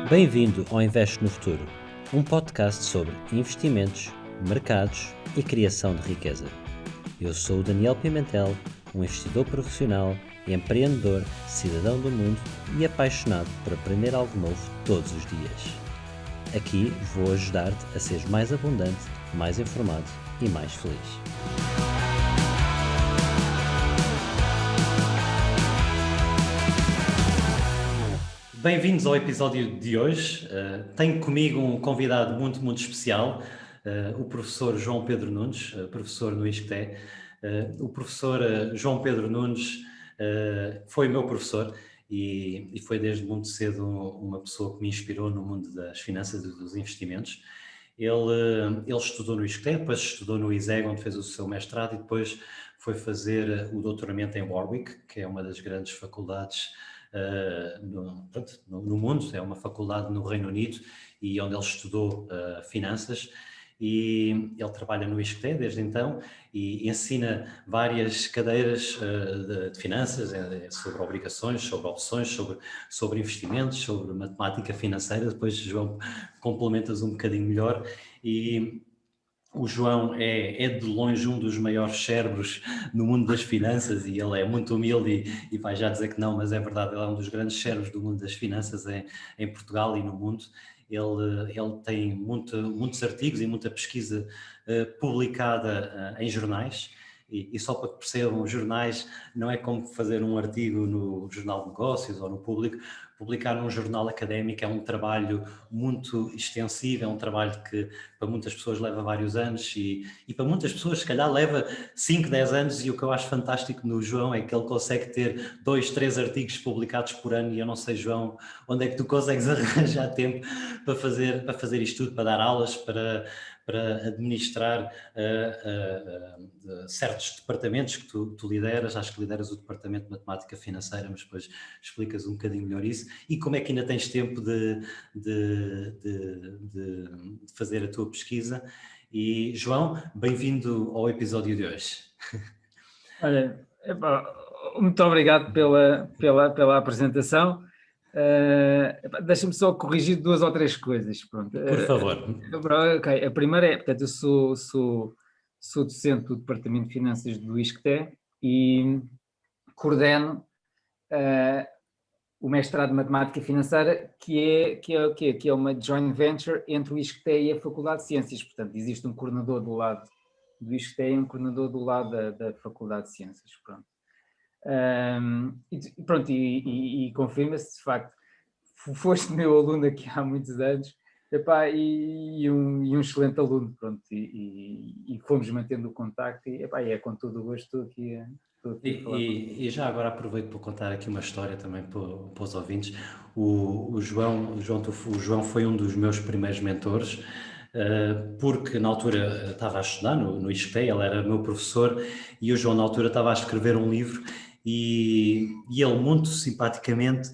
Bem-vindo ao Investe no Futuro, um podcast sobre investimentos, mercados e criação de riqueza. Eu sou o Daniel Pimentel, um investidor profissional, empreendedor, cidadão do mundo e apaixonado por aprender algo novo todos os dias. Aqui vou ajudar-te a seres mais abundante, mais informado e mais feliz. Bem-vindos ao episódio de hoje. Tenho comigo um convidado muito especial, o professor João Pedro Nunes, professor no ISCTE. O professor João Pedro Nunes foi meu professor e foi desde muito cedo uma pessoa que me inspirou no mundo das finanças e dos investimentos. Ele estudou no ISCTE, depois estudou no ISEG, onde fez o seu mestrado, e depois foi fazer o doutoramento em Warwick, que é uma das grandes faculdades no mundo. É uma faculdade no Reino Unido e onde ele estudou finanças, e ele trabalha no ISCTE desde então e ensina várias cadeiras de finanças, sobre obrigações, sobre opções, sobre investimentos, sobre matemática financeira. Depois, João, complementas um bocadinho melhor. E o João é de longe um dos maiores cérebros no mundo das finanças, e ele é muito humilde e vai já dizer que não, mas é verdade, ele é um dos grandes cérebros do mundo das finanças em Portugal e no mundo. Ele tem muitos artigos e muita pesquisa publicada em jornais. E só para que percebam, os jornais não é como fazer um artigo no Jornal de Negócios ou no Público. Publicar num jornal académico é um trabalho muito extensivo, é um trabalho que para muitas pessoas leva vários anos e para muitas pessoas se calhar leva 5, 10 anos, e o que eu acho fantástico no João é que ele consegue ter 2, 3 artigos publicados por ano. E eu não sei, João, onde é que tu consegues arranjar tempo para fazer isto tudo, para dar aulas, para administrar certos departamentos que tu lideras. Acho que lideras o departamento de matemática financeira, mas depois explicas um bocadinho melhor isso. E como é que ainda tens tempo de fazer a tua pesquisa? E, João, bem-vindo ao episódio de hoje. Olha, muito obrigado pela apresentação. Deixa-me só corrigir 2 ou 3 coisas. Pronto. Por favor. Okay. A primeira é, portanto, eu sou docente do Departamento de Finanças do ISCTE e coordeno o mestrado de Matemática Financeira, que é uma joint venture entre o ISCTE e a Faculdade de Ciências. Portanto, existe um coordenador do lado do ISCTE e um coordenador do lado da Faculdade de Ciências. Pronto. E confirma-se, de facto, foste meu aluno aqui há muitos anos, e um excelente aluno, pronto, e fomos mantendo o contacto, e é com todo o gosto estou aqui a falar. E já agora aproveito para contar aqui uma história também para os ouvintes. O João foi um dos meus primeiros mentores, porque na altura estava a estudar no ISCTE, ele era meu professor, e o João na altura estava a escrever um livro, e ele muito simpaticamente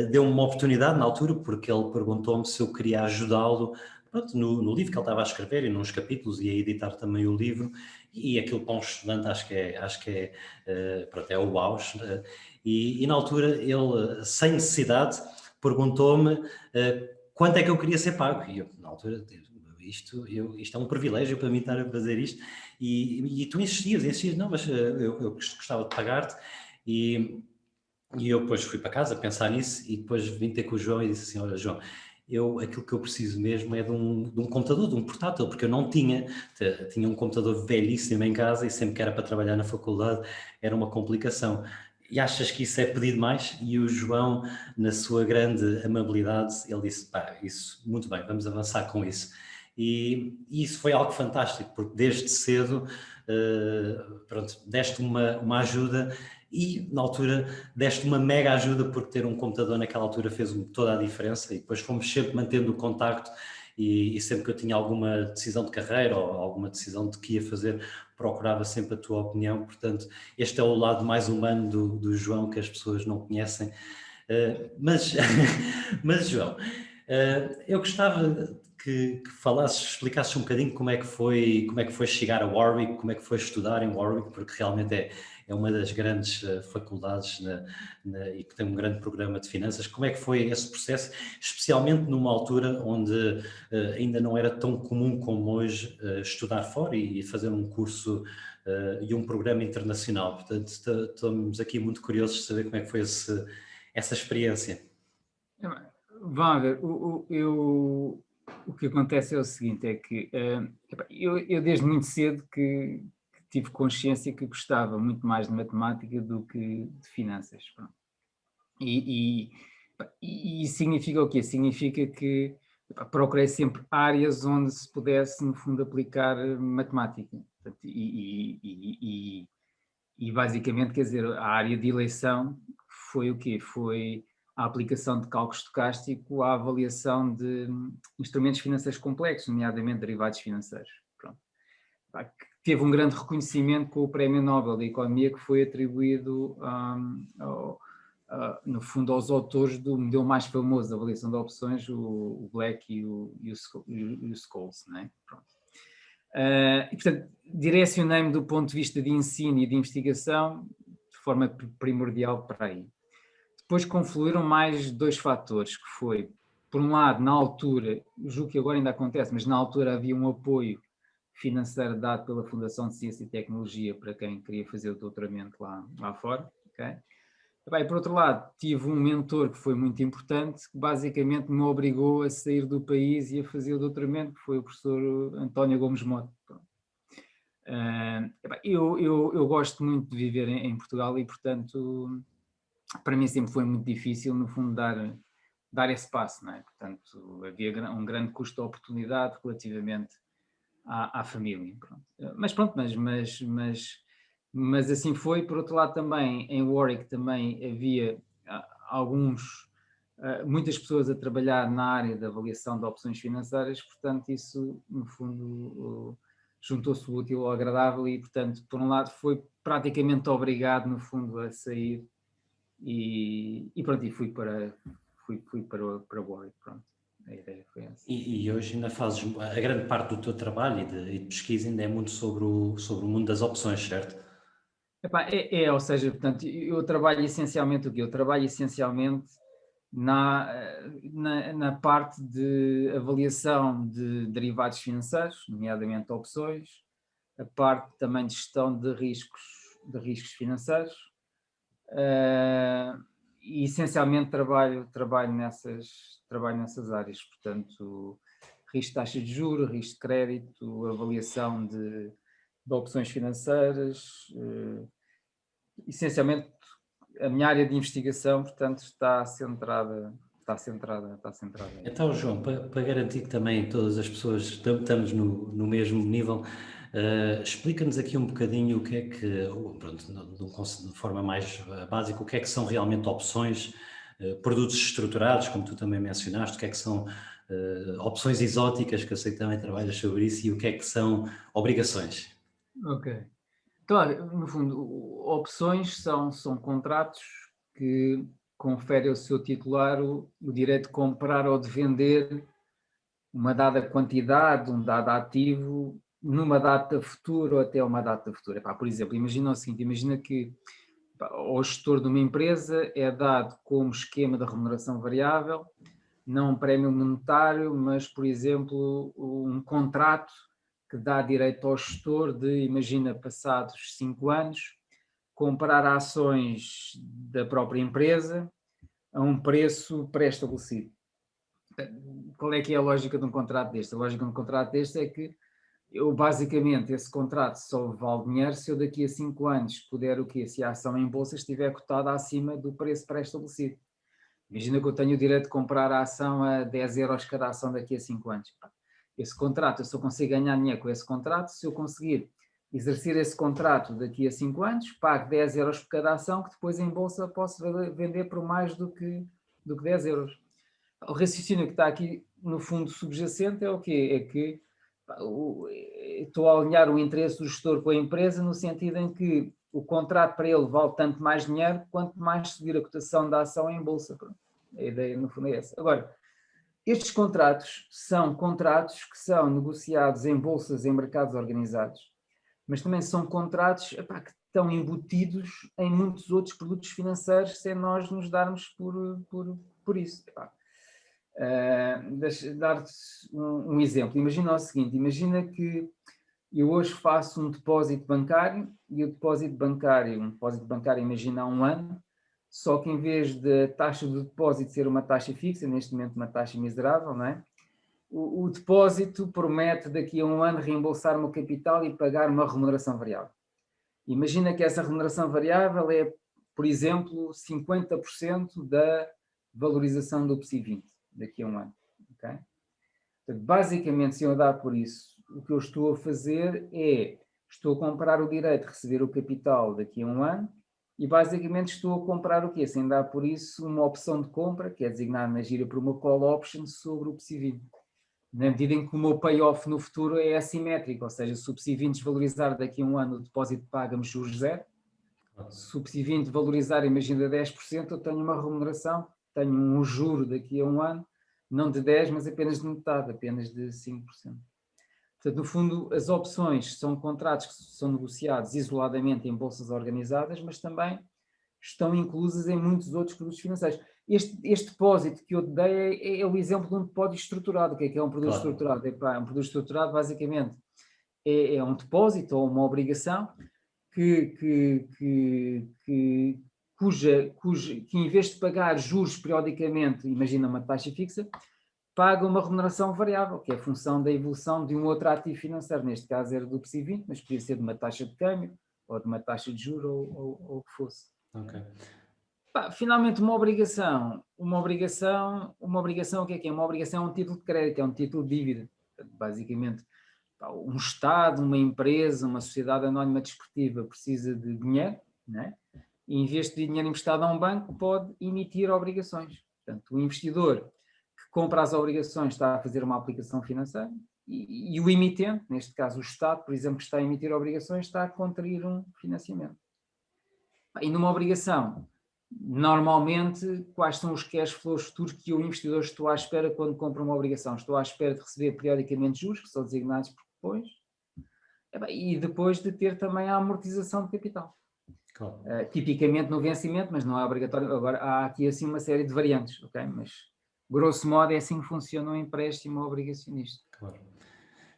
deu-me uma oportunidade na altura, porque ele perguntou-me se eu queria ajudá-lo, pronto, no livro que ele estava a escrever e nos capítulos, e a editar também o livro. E aquilo para um estudante acho que é o auge. E na altura ele, sem necessidade, perguntou-me quanto é que eu queria ser pago. E eu, na altura, isto é um privilégio para mim estar a fazer isto. E tu insistias, não, mas eu gostava de pagar-te. E eu depois fui para casa pensar nisso, e depois vim ter com o João e disse assim: olha, João, aquilo que eu preciso mesmo é de um computador, de um portátil, porque eu não tinha um computador velhíssimo em casa, e sempre que era para trabalhar na faculdade era uma complicação. E achas que isso é pedir demais? E o João, na sua grande amabilidade, ele disse: pá, isso, muito bem, vamos avançar com isso. E isso foi algo fantástico, porque desde cedo, deste uma ajuda, e na altura deste uma mega ajuda, porque ter um computador naquela altura fez toda a diferença. E depois fomos sempre mantendo o contacto, e sempre que eu tinha alguma decisão de carreira ou alguma decisão de que ia fazer, procurava sempre a tua opinião. Portanto, este é o lado mais humano do João, que as pessoas não conhecem. Mas João, Eu gostava que falasses, explicasses um bocadinho como é que foi chegar a Warwick, como é que foi estudar em Warwick, porque realmente é uma das grandes faculdades e que tem um grande programa de finanças. Como é que foi esse processo, especialmente numa altura onde ainda não era tão comum como hoje estudar fora e fazer um curso e um programa internacional. Portanto, estamos aqui muito curiosos de saber como é que foi essa experiência. Vamos ver, o que acontece é o seguinte, é que eu desde muito cedo que tive consciência que gostava muito mais de matemática do que de finanças. Pronto. E isso significa o quê? Significa que procurei sempre áreas onde se pudesse, no fundo, aplicar matemática. Portanto, e basicamente, quer dizer, a área de eleição foi o quê? Foi a aplicação de cálculo estocástico à avaliação de instrumentos financeiros complexos, nomeadamente derivados financeiros. Pronto. Que teve um grande reconhecimento com o Prémio Nobel da Economia que foi atribuído, no fundo, aos autores do modelo mais famoso da avaliação de opções, o Black e o Scholes, não é? Pronto. E, portanto, direcionei-me do ponto de vista de ensino e de investigação de forma primordial para aí. Depois confluíram mais dois fatores, que foi, por um lado, na altura, julgo que agora ainda acontece, mas na altura havia um apoio financeiro dado pela Fundação de Ciência e Tecnologia para quem queria fazer o doutoramento lá fora. Okay? Bem, por outro lado, tive um mentor que foi muito importante, que basicamente me obrigou a sair do país e a fazer o doutoramento, que foi o professor António Gomes Mota. Eu gosto muito de viver em Portugal e, portanto, para mim sempre foi muito difícil, no fundo, dar esse passo, não é? Portanto, havia um grande custo de oportunidade relativamente à família. Pronto. Mas assim foi. Por outro lado, também em Warwick também havia muitas pessoas a trabalhar na área da avaliação de opções financeiras, portanto isso, no fundo, juntou-se o útil ao agradável e, portanto, por um lado foi praticamente obrigado, no fundo, a sair e pronto, e fui para Warwick, pronto. A ideia foi essa. E hoje ainda fazes, a grande parte do teu trabalho e de pesquisa ainda é muito sobre o mundo das opções, certo? Epá, ou seja, portanto, eu trabalho essencialmente o quê? Eu trabalho essencialmente na parte de avaliação de derivados financeiros, nomeadamente opções, a parte também de gestão de riscos financeiros, e essencialmente trabalho nessas áreas, portanto, risco de taxa de juros, risco de crédito, avaliação de opções financeiras, essencialmente a minha área de investigação, portanto, está centrada. Então, João, para garantir que também todas as pessoas estamos no mesmo nível, explica-nos aqui um bocadinho o que é que, pronto, de forma mais básica, o que é que são realmente opções, produtos estruturados, como tu também mencionaste, o que é que são opções exóticas, que eu sei que também trabalhas sobre isso, e o que é que são obrigações. Ok. Claro, no fundo, opções são contratos que conferem ao seu titular o direito de comprar ou de vender uma dada quantidade, um dado ativo, numa data futura ou até uma data futura. Por exemplo, imagina o seguinte, imagina que ao gestor de uma empresa é dado como esquema de remuneração variável, não um prémio monetário, mas, por exemplo, um contrato que dá direito ao gestor de, imagina, passados 5 anos, comprar ações da própria empresa a um preço pré-estabelecido. Qual é que é a lógica de um contrato deste? A lógica de um contrato deste é que basicamente, esse contrato só vale dinheiro se eu daqui a 5 anos puder o quê? Se a ação em bolsa estiver cotada acima do preço pré-estabelecido. Imagina que eu tenho o direito de comprar a ação a 10 euros cada ação daqui a 5 anos. Esse contrato, eu só consigo ganhar dinheiro com esse contrato se eu conseguir exercer esse contrato daqui a 5 anos, pago 10 euros por cada ação, que depois em bolsa posso vender por mais do que 10 euros. O raciocínio que está aqui, no fundo, subjacente é o quê? É que estou a alinhar o interesse do gestor com a empresa no sentido em que o contrato para ele vale tanto mais dinheiro quanto mais subir a cotação da ação em bolsa. A ideia, no fundo, é essa. Agora, Estes contratos são contratos que são negociados em bolsas, em mercados organizados, mas também são contratos, epá, que estão embutidos em muitos outros produtos financeiros sem nós nos darmos por isso. Deixa dar-te um exemplo. Imagina o seguinte, imagina que eu hoje faço um depósito bancário e o depósito bancário imagina há um ano, só que em vez da taxa do depósito ser uma taxa fixa, neste momento uma taxa miserável, não é? O depósito promete daqui a um ano reembolsar o meu capital e pagar uma remuneração variável. Imagina que essa remuneração variável é, por exemplo, 50% da valorização do PSI 20 daqui a um ano. Okay? Portanto, basicamente, se eu dar por isso, o que eu estou a fazer é, estou a comprar o direito de receber o capital daqui a um ano e basicamente estou a comprar o quê? Sem dar por isso uma opção de compra, que é designada na gira por uma call option sobre o PSI 20. Na medida em que o meu payoff no futuro é assimétrico, ou seja, se o PSI 20 desvalorizar daqui a um ano, o depósito paga-me juros zero. Se o PSI 20 valorizar, imagina 10%, eu tenho uma remuneração, tenho um juro daqui a um ano, não de 10%, mas apenas de metade, apenas de 5%. Portanto, no fundo, as opções são contratos que são negociados isoladamente em bolsas organizadas, mas também estão inclusas em muitos outros produtos financeiros. Este depósito que eu te dei é o exemplo de um depósito estruturado. O que é um produto estruturado? Um produto estruturado, basicamente, é um depósito ou uma obrigação que em vez de pagar juros periodicamente, imagina uma taxa fixa, paga uma remuneração variável, que é a função da evolução de um outro ativo financeiro. Neste caso era do PSI 20, mas podia ser de uma taxa de câmbio, ou de uma taxa de juros, ou o que fosse. Ok. Finalmente, uma obrigação, o que é? Uma obrigação é um título de crédito, é um título de dívida. Basicamente, um Estado, uma empresa, uma sociedade anónima desportiva precisa de dinheiro, né? E em vez de pedir dinheiro emprestado a um banco, pode emitir obrigações. Portanto, o investidor que compra as obrigações está a fazer uma aplicação financeira e o emitente, neste caso o Estado, por exemplo, que está a emitir obrigações, está a contrair um financiamento. E numa obrigação, normalmente, quais são os cash flows futuros que o investidor estou à espera quando compra uma obrigação? Estou à espera de receber periodicamente juros, que são designados por cupons, e depois de ter também a amortização de capital. Claro. Tipicamente no vencimento, mas não é obrigatório. Agora, há aqui assim uma série de variantes, ok? Mas, grosso modo, é assim que funciona um empréstimo obrigacionista. Claro.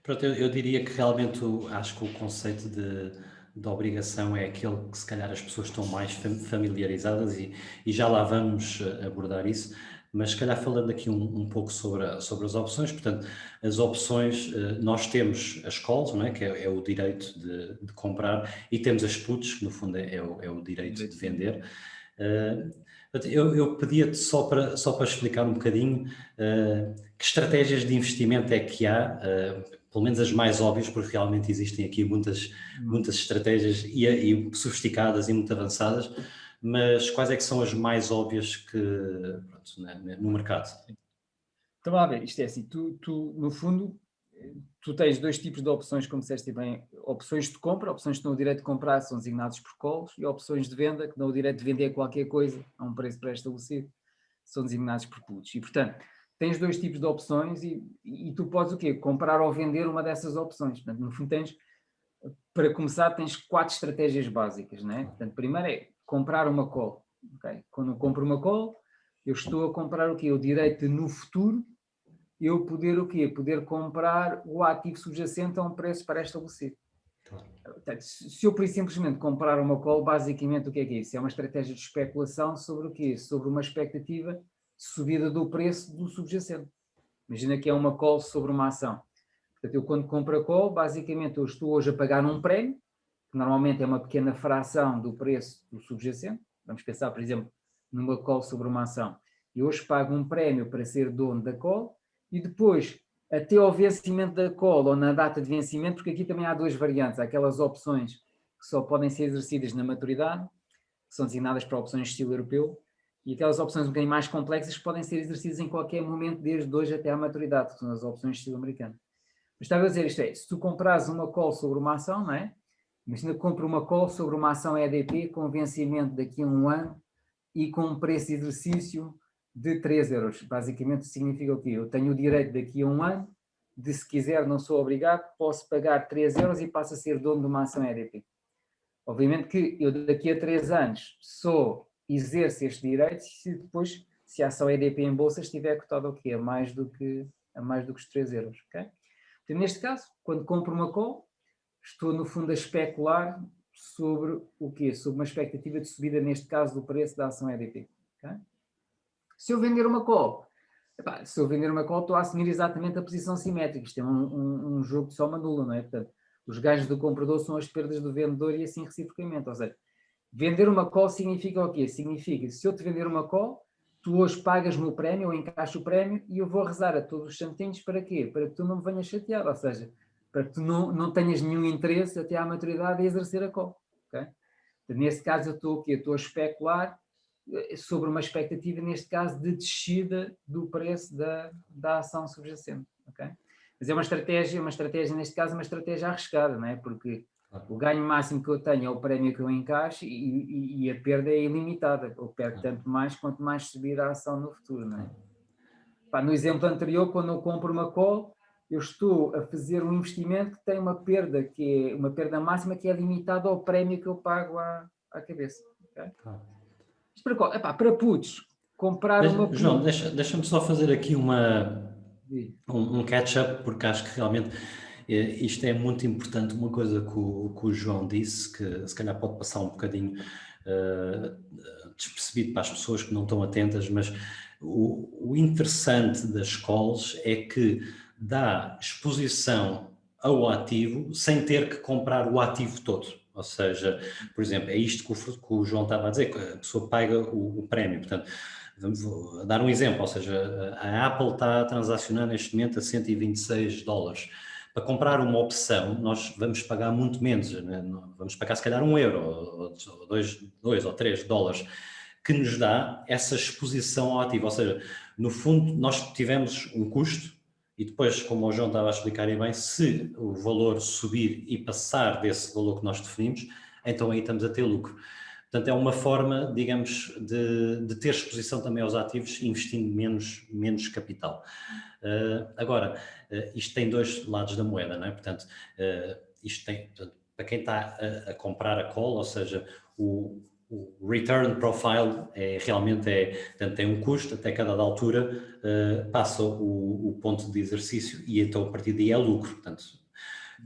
Pronto, eu diria que realmente acho que o conceito de obrigação é aquele que se calhar as pessoas estão mais familiarizadas e já lá vamos abordar isso, mas se calhar falando aqui um pouco sobre as opções. Portanto, as opções, nós temos as calls, não é? Que é o direito de comprar, e temos as puts, que no fundo é o direito de vender. Eu pedia-te só para explicar um bocadinho que estratégias de investimento é que há, pelo menos as mais óbvias, porque realmente existem aqui muitas estratégias e sofisticadas e muito avançadas, mas quais é que são as mais óbvias que, pronto, no mercado? Então, a ver, isto é assim, tu no fundo, tu tens dois tipos de opções, como disseste bem, opções de compra, opções que dão o direito de comprar, são designados por calls, e opções de venda, que dão o direito de vender qualquer coisa a um preço pré-estabelecido, são designados por puts. E, portanto, tens dois tipos de opções e tu podes o quê? Comprar ou vender uma dessas opções. Portanto, no fundo para começar, tens 4 estratégias básicas, né? Portanto, primeiro é comprar uma call. Okay? Quando eu compro uma call, eu estou a comprar o quê? O direito de, no futuro, eu poder o quê? Poder comprar o ativo subjacente a um preço pré-estabelecido. Portanto, se eu por simplesmente comprar uma call, basicamente o que é isso? É uma estratégia de especulação sobre o quê? Sobre uma expectativa de subida do preço do subjacente. Imagina que é uma call sobre uma ação. Portanto, eu quando compro a call, basicamente eu estou hoje a pagar um prémio, que normalmente é uma pequena fração do preço do subjacente. Vamos pensar, por exemplo, numa call sobre uma ação. E hoje pago um prémio para ser dono da call e depois, até ao vencimento da call ou na data de vencimento, porque aqui também há duas variantes. Há aquelas opções que só podem ser exercidas na maturidade, que são designadas para opções de estilo europeu, e aquelas opções um bocadinho mais complexas que podem ser exercidas em qualquer momento, desde hoje até à maturidade, que são as opções de estilo americano. Mas estava a dizer isto se tu comprares uma call sobre uma ação, não é? Imagina que compra uma call sobre uma ação EDP com vencimento daqui a um ano e com um preço de exercício de 3 euros. Basicamente significa o quê? Eu tenho o direito daqui a um ano de, se quiser, não sou obrigado, posso pagar 3 euros e passo a ser dono de uma ação EDP. Obviamente que eu daqui a 3 anos exerço este direito se a ação EDP em bolsa estiver cotada o quê? A mais do que os 3 euros. Okay? Então, neste caso, quando compro uma call, estou no fundo a especular sobre o quê? Sobre uma expectativa de subida, neste caso, do preço da ação EDP. Okay? Se eu vender uma call, estou a assumir exatamente a posição simétrica. Isto é um jogo de soma nula, não é? Portanto, os ganhos do comprador são as perdas do vendedor e assim reciprocamente. Ou seja, vender uma call significa o quê? Significa, se eu te vender uma call, tu hoje pagas-me o prémio, eu encaixo o prémio e eu vou rezar a todos os santinhos para quê? Para que tu não me venhas chatear, ou seja, para que tu não tenhas nenhum interesse até à maturidade em exercer a call. Okay? Nesse caso, eu estou o quê? Estou a especular sobre uma expectativa, neste caso, de descida do preço da ação subjacente. Okay? Mas é uma estratégia, neste caso, uma estratégia arriscada, não é? Porque o ganho máximo que eu tenho é o prémio que eu encaixo e a perda é ilimitada. Eu perco tanto mais quanto mais subir a ação no futuro, não é? No exemplo anterior, quando eu compro uma call, eu estou a fazer um investimento que tem uma perda máxima que é limitada ao prémio que eu pago à cabeça. Okay? Para putos, comprar uma put. João, deixa-me só fazer aqui um catch-up, porque acho que realmente isto é muito importante. Uma coisa que o João disse, que se calhar pode passar um bocadinho despercebido para as pessoas que não estão atentas, mas o interessante das calls é que dá exposição ao ativo sem ter que comprar o ativo todo. Ou seja, por exemplo, é isto que o João estava a dizer, que a pessoa paga o prémio. Portanto, vou dar um exemplo, ou seja, a Apple está a transacionar neste momento a $126. Para comprar uma opção, nós vamos pagar muito menos, né? Vamos pagar se calhar €1, ou dois ou $3, que nos dá essa exposição ao ativo. Ou seja, no fundo, nós tivemos um custo e depois, como o João estava a explicar bem, se o valor subir e passar desse valor que nós definimos, então aí estamos a ter lucro. Portanto, é uma forma, digamos, de ter exposição também aos ativos, investindo menos capital. Agora, isto tem dois lados da moeda, não é? Portanto, para quem está a comprar a call, ou seja, o return profile portanto, tem um custo, até cada altura passa o ponto de exercício e então a partir daí é lucro. Portanto,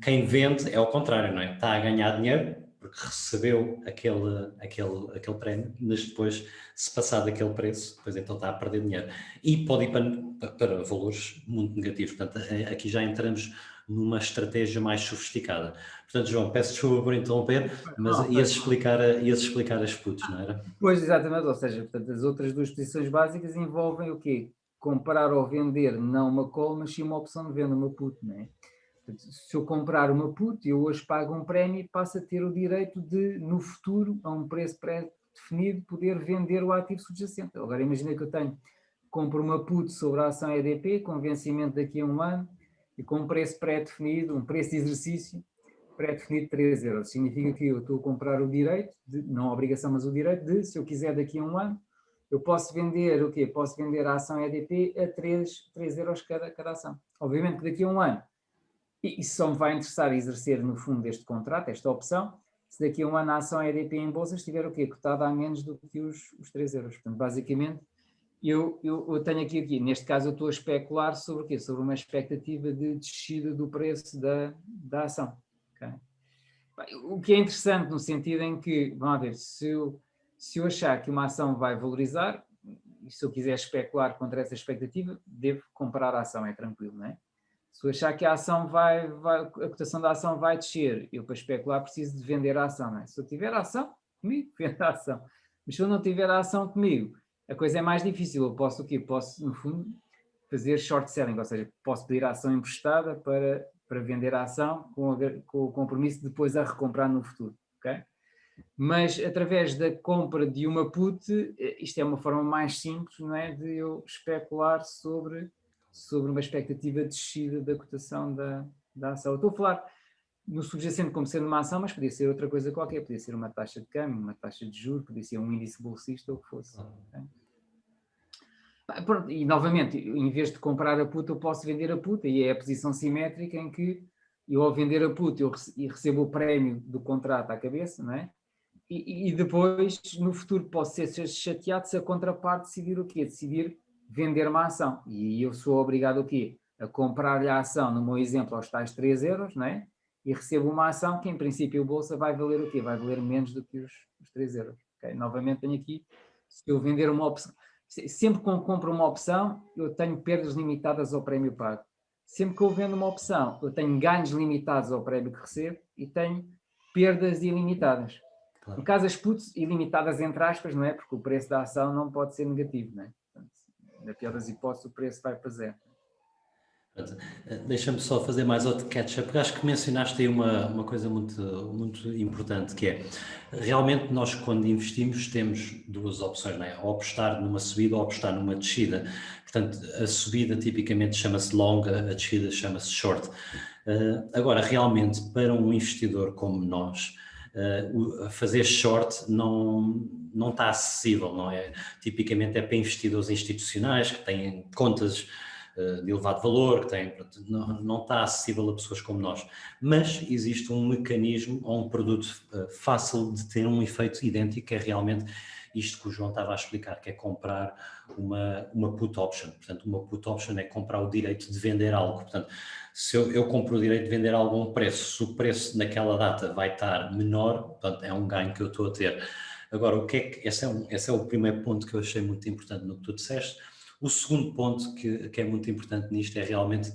quem vende é ao contrário, não é? Está a ganhar dinheiro porque recebeu aquele prémio, mas depois, se passar daquele preço, depois então está a perder dinheiro. E pode ir para valores muito negativos. Portanto, aqui já entramos numa estratégia mais sofisticada. Portanto, João, peço desculpa por interromper, mas ias explicar as puts, não era? Pois, exatamente, ou seja, portanto, as outras duas posições básicas envolvem o quê? Comprar ou vender não uma call, mas sim uma opção de venda, uma put, não é? Portanto, se eu comprar uma put, eu hoje pago um prémio e passo a ter o direito de, no futuro, a um preço pré-definido, poder vender o ativo subjacente. Agora, imagina que eu compro uma put sobre a ação EDP, com vencimento daqui a um ano, e com um preço pré-definido, um preço de exercício pré-definido de 3 euros. Significa que eu estou a comprar o direito, não a obrigação, mas o direito de, se eu quiser daqui a um ano, eu posso vender o quê? Posso vender a ação EDP a 3 euros cada ação. Obviamente que daqui a um ano, e isso só me vai interessar exercer no fundo este contrato, esta opção, se daqui a um ano a ação EDP em bolsa estiver o quê? Cotada a menos do que os 3 euros. Portanto, basicamente, eu tenho aqui, neste caso eu estou a especular sobre o quê? Sobre uma expectativa de descida do preço da ação. Okay? O que é interessante no sentido em que, vamos ver, se eu achar que uma ação vai valorizar, e se eu quiser especular contra essa expectativa, devo comprar a ação, é tranquilo, não é? Se eu achar que a ação a cotação da ação vai descer, eu para especular preciso de vender a ação, não é? Se eu tiver a ação, comigo, vendo a ação. Mas se eu não tiver a ação comigo, a coisa é mais difícil. Eu posso o quê? Posso, no fundo, fazer short selling, ou seja, posso pedir a ação emprestada para vender a ação com o compromisso de depois a recomprar no futuro, ok? Mas através da compra de uma put, isto é uma forma mais simples, não é, de eu especular sobre uma expectativa de descida da cotação da ação. Eu estou a falar no subjacente como sendo uma ação, mas podia ser outra coisa qualquer, podia ser uma taxa de câmbio, uma taxa de juros, podia ser um índice bolsista ou o que fosse. Okay? Pronto, e novamente, em vez de comprar a put, eu posso vender a put, e é a posição simétrica em que eu, ao vender a put, e recebo o prémio do contrato à cabeça, não é? E depois, no futuro, posso ser chateado se a contraparte decidir o quê? Decidir vender uma ação. E eu sou obrigado o quê? A comprar-lhe a ação, no meu exemplo, aos tais 3 euros, não é? E recebo uma ação que, em princípio, a bolsa vai valer o quê? Vai valer menos do que os 3 euros. Okay? Novamente, tenho aqui, se eu vender uma opção, sempre que eu compro uma opção, eu tenho perdas limitadas ao prémio pago. Sempre que eu vendo uma opção, eu tenho ganhos limitados ao prémio que recebo e tenho perdas ilimitadas. Claro. No caso, as puts ilimitadas entre aspas, não é? Porque o preço da ação não pode ser negativo, não é? Portanto, na pior das hipóteses, o preço vai para zero. Deixa-me só fazer mais outro catch-up, porque acho que mencionaste aí uma coisa muito, muito importante, que é, realmente nós quando investimos temos duas opções, não é? Ou apostar numa subida ou apostar numa descida. Portanto, a subida tipicamente chama-se long, a descida chama-se short. Agora, realmente, para um investidor como nós, fazer short não está acessível, não é? Tipicamente é para investidores institucionais que têm contas de elevado valor, que têm, não está acessível a pessoas como nós. Mas existe um mecanismo ou um produto fácil de ter um efeito idêntico, que é realmente isto que o João estava a explicar, que é comprar uma put option. Portanto, uma put option é comprar o direito de vender algo. Portanto, se eu compro o direito de vender algo a um preço, se o preço naquela data vai estar menor, portanto, é um ganho que eu estou a ter. Agora, esse é o primeiro ponto que eu achei muito importante no que tu disseste. O segundo ponto que é muito importante nisto é realmente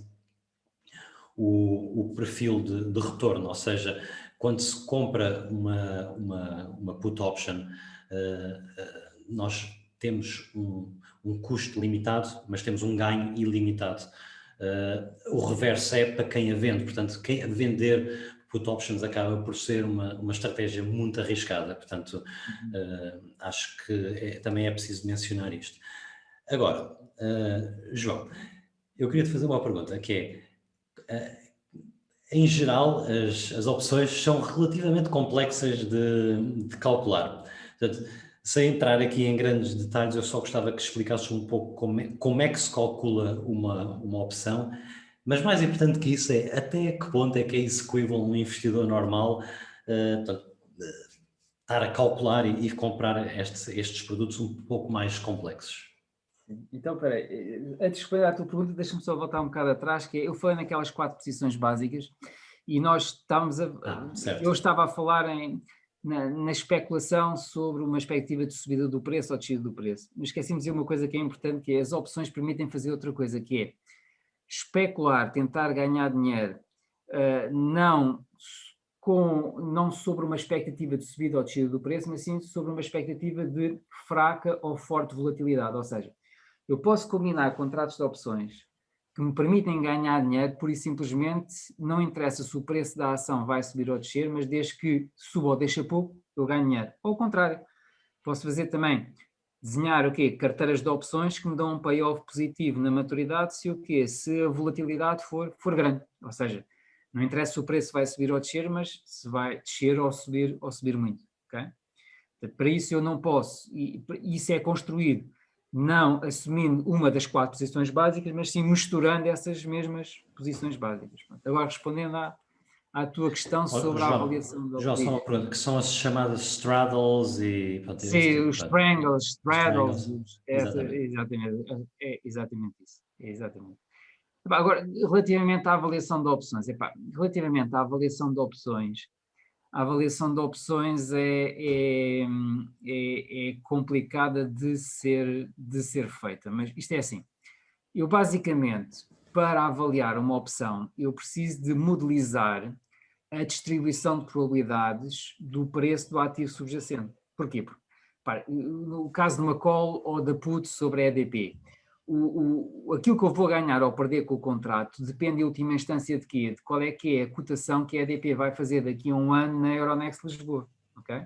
o perfil de retorno, ou seja, quando se compra uma put option, nós temos um custo limitado, mas temos um ganho ilimitado. O reverso é para quem a vende, portanto, quem a vender put options acaba por ser uma estratégia muito arriscada, portanto, acho que também é preciso mencionar isto. Agora, João, eu queria te fazer uma pergunta, que é, em geral, as opções são relativamente complexas de calcular. Portanto, sem entrar aqui em grandes detalhes, eu só gostava que explicasses um pouco como é que se calcula uma opção, mas mais importante que isso é até que ponto é que é execuível um investidor normal, portanto, estar a calcular e comprar estes produtos um pouco mais complexos. Então, espera aí, antes de responder à tua pergunta, deixa-me só voltar um bocado atrás, que eu falei naquelas 4 posições básicas e nós estávamos Certo. eu estava a falar na especulação sobre uma expectativa de subida do preço ou descida do preço. Mas esquecemos de dizer uma coisa que é importante, que é as opções permitem fazer outra coisa, que é especular, tentar ganhar dinheiro, não sobre uma expectativa de subida ou descida do preço, mas sim sobre uma expectativa de fraca ou forte volatilidade. Ou seja, eu posso combinar contratos de opções que me permitem ganhar dinheiro, pura e simplesmente não interessa se o preço da ação vai subir ou descer, mas desde que suba ou deixa pouco, eu ganho dinheiro. Ou ao contrário, posso fazer também, desenhar o quê? Carteiras de opções que me dão um payoff positivo na maturidade se o quê? Se a volatilidade for grande. Ou seja, não interessa se o preço vai subir ou descer, mas se vai descer ou subir muito. Okay? Portanto, para isso eu não posso, e isso é construído não assumindo uma das 4 posições básicas, mas sim misturando essas mesmas posições básicas. Agora, respondendo à tua questão sobre a avaliação da João, só uma pergunta, que são as chamadas straddles e... Pronto, sim, os strangles, straddles, Exatamente. é exatamente isso. É exatamente. Agora, relativamente à avaliação de opções, relativamente à avaliação de opções, a avaliação de opções é complicada de ser feita, mas isto é assim, eu basicamente, para avaliar uma opção, eu preciso de modelizar a distribuição de probabilidades do preço do ativo subjacente. Porquê? Porque, no caso de uma call ou da put sobre a EDP, aquilo que eu vou ganhar ou perder com o contrato depende em última instância de quê? De qual é que é a cotação que a EDP vai fazer daqui a um ano na Euronext Lisboa, ok?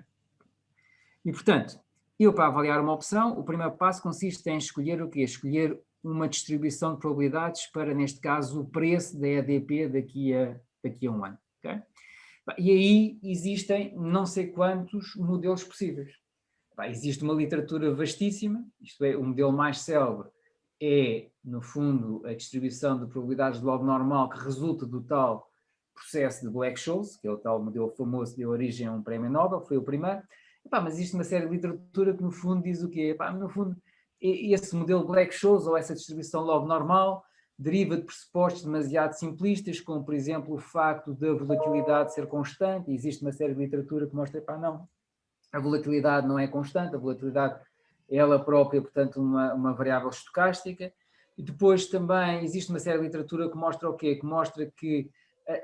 E, portanto, eu para avaliar uma opção, o primeiro passo consiste em escolher o quê? Escolher uma distribuição de probabilidades para, neste caso, o preço da EDP daqui a um ano, ok? E aí existem não sei quantos modelos possíveis. Existe uma literatura vastíssima, isto é, o modelo mais célebre é, no fundo, a distribuição de probabilidades de log normal que resulta do tal processo de Black-Scholes, que é o tal modelo famoso que deu origem a um prémio Nobel, foi o primeiro. Mas existe uma série de literatura que, no fundo, diz o quê? No fundo, esse modelo Black-Scholes, ou essa distribuição log normal, deriva de pressupostos demasiado simplistas, como, por exemplo, o facto da volatilidade ser constante. Existe uma série de literatura que mostra, não, a volatilidade não é constante, a volatilidade é ela própria, portanto, uma variável estocástica. E depois também existe uma série de literatura que mostra o quê? Que mostra que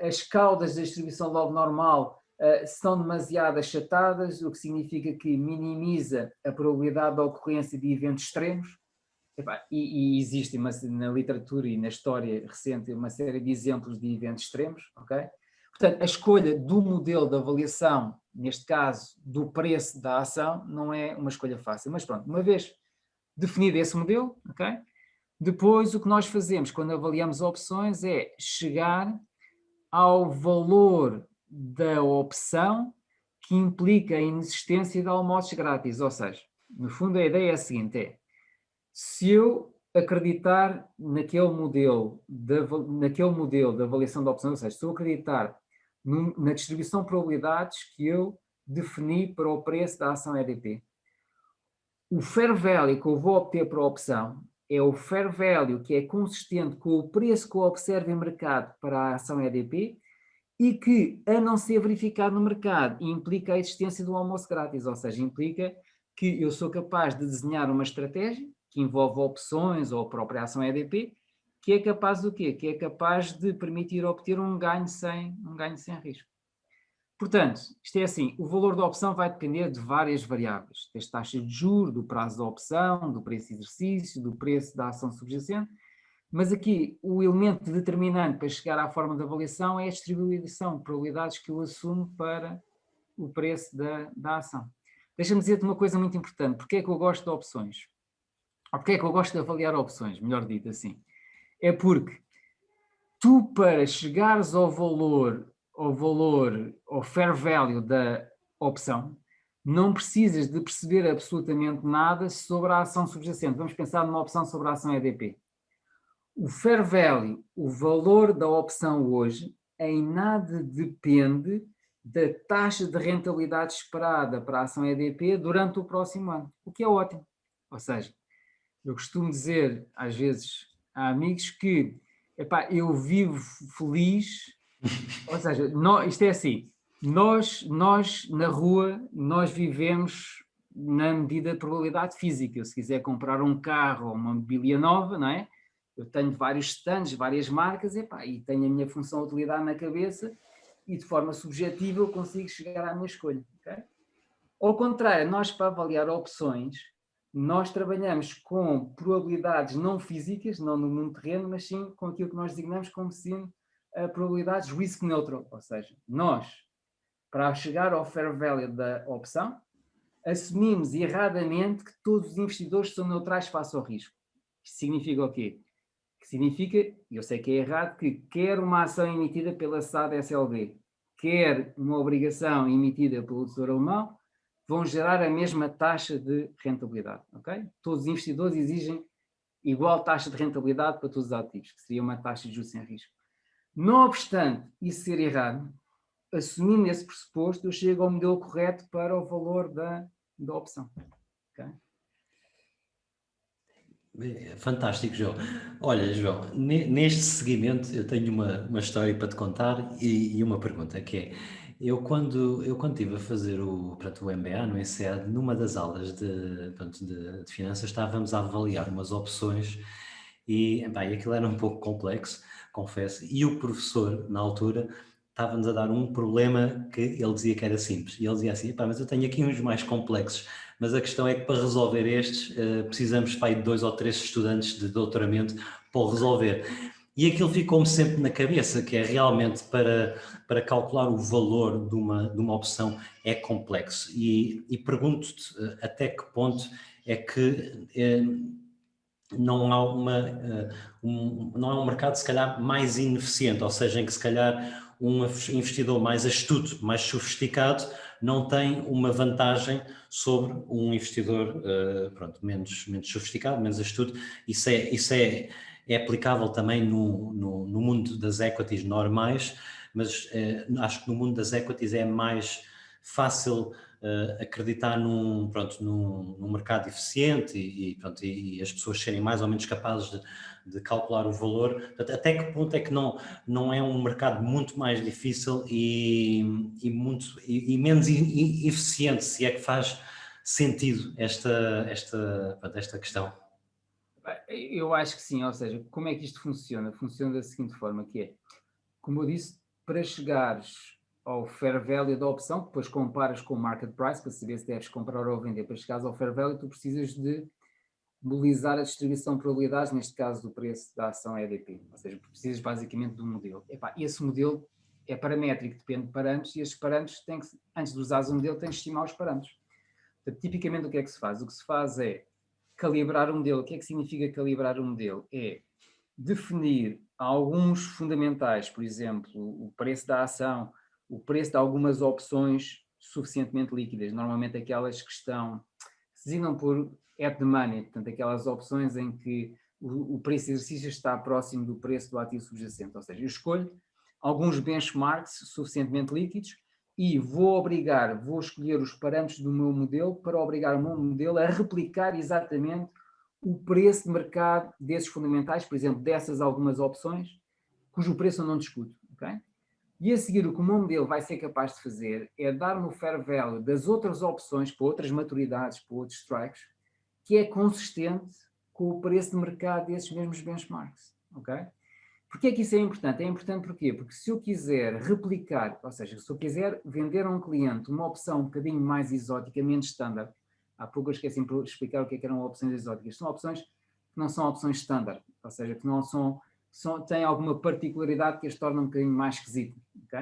as caudas da distribuição log normal são demasiado achatadas, o que significa que minimiza a probabilidade da ocorrência de eventos extremos. E existe na literatura e na história recente uma série de exemplos de eventos extremos, ok? Portanto, a escolha do modelo de avaliação, neste caso, do preço da ação, não é uma escolha fácil. Mas pronto, uma vez definido esse modelo, ok? Depois o que nós fazemos quando avaliamos opções é chegar ao valor da opção que implica a inexistência de almoços grátis. Ou seja, no fundo a ideia é a seguinte, se eu acreditar naquele modelo de avaliação da opção, ou seja, se eu acreditar na distribuição de probabilidades que eu defini para o preço da ação EDP, o fair value que eu vou obter para a opção é o fair value que é consistente com o preço que eu observo em mercado para a ação EDP e que, a não ser verificado no mercado, implica a existência do almoço grátis, ou seja, implica que eu sou capaz de desenhar uma estratégia que envolve opções ou a própria ação EDP, que é capaz do quê? Que é capaz de permitir obter um ganho sem risco. Portanto, isto é assim, o valor da opção vai depender de várias variáveis, das taxas de juros, do prazo da opção, do preço de exercício, do preço da ação subjacente, mas aqui o elemento determinante para chegar à forma de avaliação é a distribuição de probabilidades que eu assumo para o preço da ação. Deixa-me dizer-te uma coisa muito importante, porque é que eu gosto de opções? Ou porque é que eu gosto de avaliar opções, melhor dito assim? É porque tu, para chegares ao fair value da opção, não precisas de perceber absolutamente nada sobre a ação subjacente. Vamos pensar numa opção sobre a ação EDP. O fair value, o valor da opção hoje, em nada depende da taxa de rentabilidade esperada para a ação EDP durante o próximo ano, o que é ótimo. Ou seja, eu costumo dizer, às vezes, a amigos que eu vivo feliz, ou seja, isto é assim, nós na rua, nós vivemos na medida de probabilidade física. Eu, se quiser comprar um carro ou uma mobília nova, não é? Eu tenho vários stands, várias marcas, e tenho a minha função de utilidade na cabeça e de forma subjetiva eu consigo chegar à minha escolha. Okay? Ao contrário, nós para avaliar opções, nós trabalhamos com probabilidades não físicas, não no mundo terreno, mas sim com aquilo que nós designamos como sendo probabilidades risk neutral, ou seja, nós, para chegar ao fair value da opção, assumimos erradamente que todos os investidores são neutrais face ao risco. Isto significa o quê? Que significa, eu sei que é errado, que quer uma ação emitida pela SAD SLB, quer uma obrigação emitida pelo Tesouro Alemão, vão gerar a mesma taxa de rentabilidade, ok? Todos os investidores exigem igual taxa de rentabilidade para todos os ativos, que seria uma taxa de juros sem risco. Não obstante isso ser errado, assumindo esse pressuposto, eu chego ao modelo correto para o valor da opção. Okay? Fantástico, João. Olha, João, neste segmento eu tenho uma história para te contar e uma pergunta, que é, eu quando estive a fazer o MBA no INSEAD, numa das aulas de finanças, estávamos a avaliar umas opções e aquilo era um pouco complexo, confesso, e o professor, na altura, estava-nos a dar um problema que ele dizia que era simples, e ele dizia assim, mas eu tenho aqui uns mais complexos, mas a questão é que para resolver estes precisamos de 2 ou 3 estudantes de doutoramento para o resolver. E aquilo ficou-me sempre na cabeça, que é realmente para calcular o valor de uma opção é complexo. E pergunto-te até que ponto é que não há não é um mercado se calhar mais ineficiente, ou seja, em que se calhar um investidor mais astuto, mais sofisticado, não tem uma vantagem sobre um investidor pronto, menos sofisticado, menos astuto. Isso é aplicável também no mundo das equities normais, mas acho que no mundo das equities é mais fácil acreditar num mercado eficiente e as pessoas serem mais ou menos capazes de calcular o valor. Portanto, até que ponto é que não é um mercado muito mais difícil e menos eficiente, se é que faz sentido esta questão? Eu acho que sim, ou seja, como é que isto funciona? Funciona da seguinte forma, que é, como eu disse, para chegares ao fair value da opção, que depois comparas com o market price, para saber se deves comprar ou vender, para chegares ao fair value, tu precisas de modelizar a distribuição de probabilidades, neste caso do preço da ação EDP, ou seja, precisas basicamente de um modelo. Esse modelo é paramétrico, depende de parâmetros, e esses parâmetros antes de usares o modelo, tens de estimar os parâmetros. Portanto, tipicamente o que é que se faz? O que se faz é calibrar o modelo. O que é que significa calibrar o modelo? É definir alguns fundamentais, por exemplo, o preço da ação, o preço de algumas opções suficientemente líquidas, normalmente aquelas que se designam por at the money, portanto aquelas opções em que o preço de exercício está próximo do preço do ativo subjacente, ou seja, eu escolho alguns benchmarks suficientemente líquidos e vou escolher os parâmetros do meu modelo para obrigar o meu modelo a replicar exatamente o preço de mercado desses fundamentais, por exemplo, dessas algumas opções, cujo preço eu não discuto, ok? E a seguir, o que o meu modelo vai ser capaz de fazer é dar-me o fair value das outras opções, para outras maturidades, para outros strikes, que é consistente com o preço de mercado desses mesmos benchmarks, ok? Porquê é que isso é importante? É importante porquê? Porque se eu quiser replicar, ou seja, se eu quiser vender a um cliente uma opção um bocadinho mais exótica, menos standard, há pouco eu esqueci de explicar o que é que eram opções exóticas, são opções que não são opções standard, ou seja, que não têm alguma particularidade que as torna um bocadinho mais esquisitas, ok?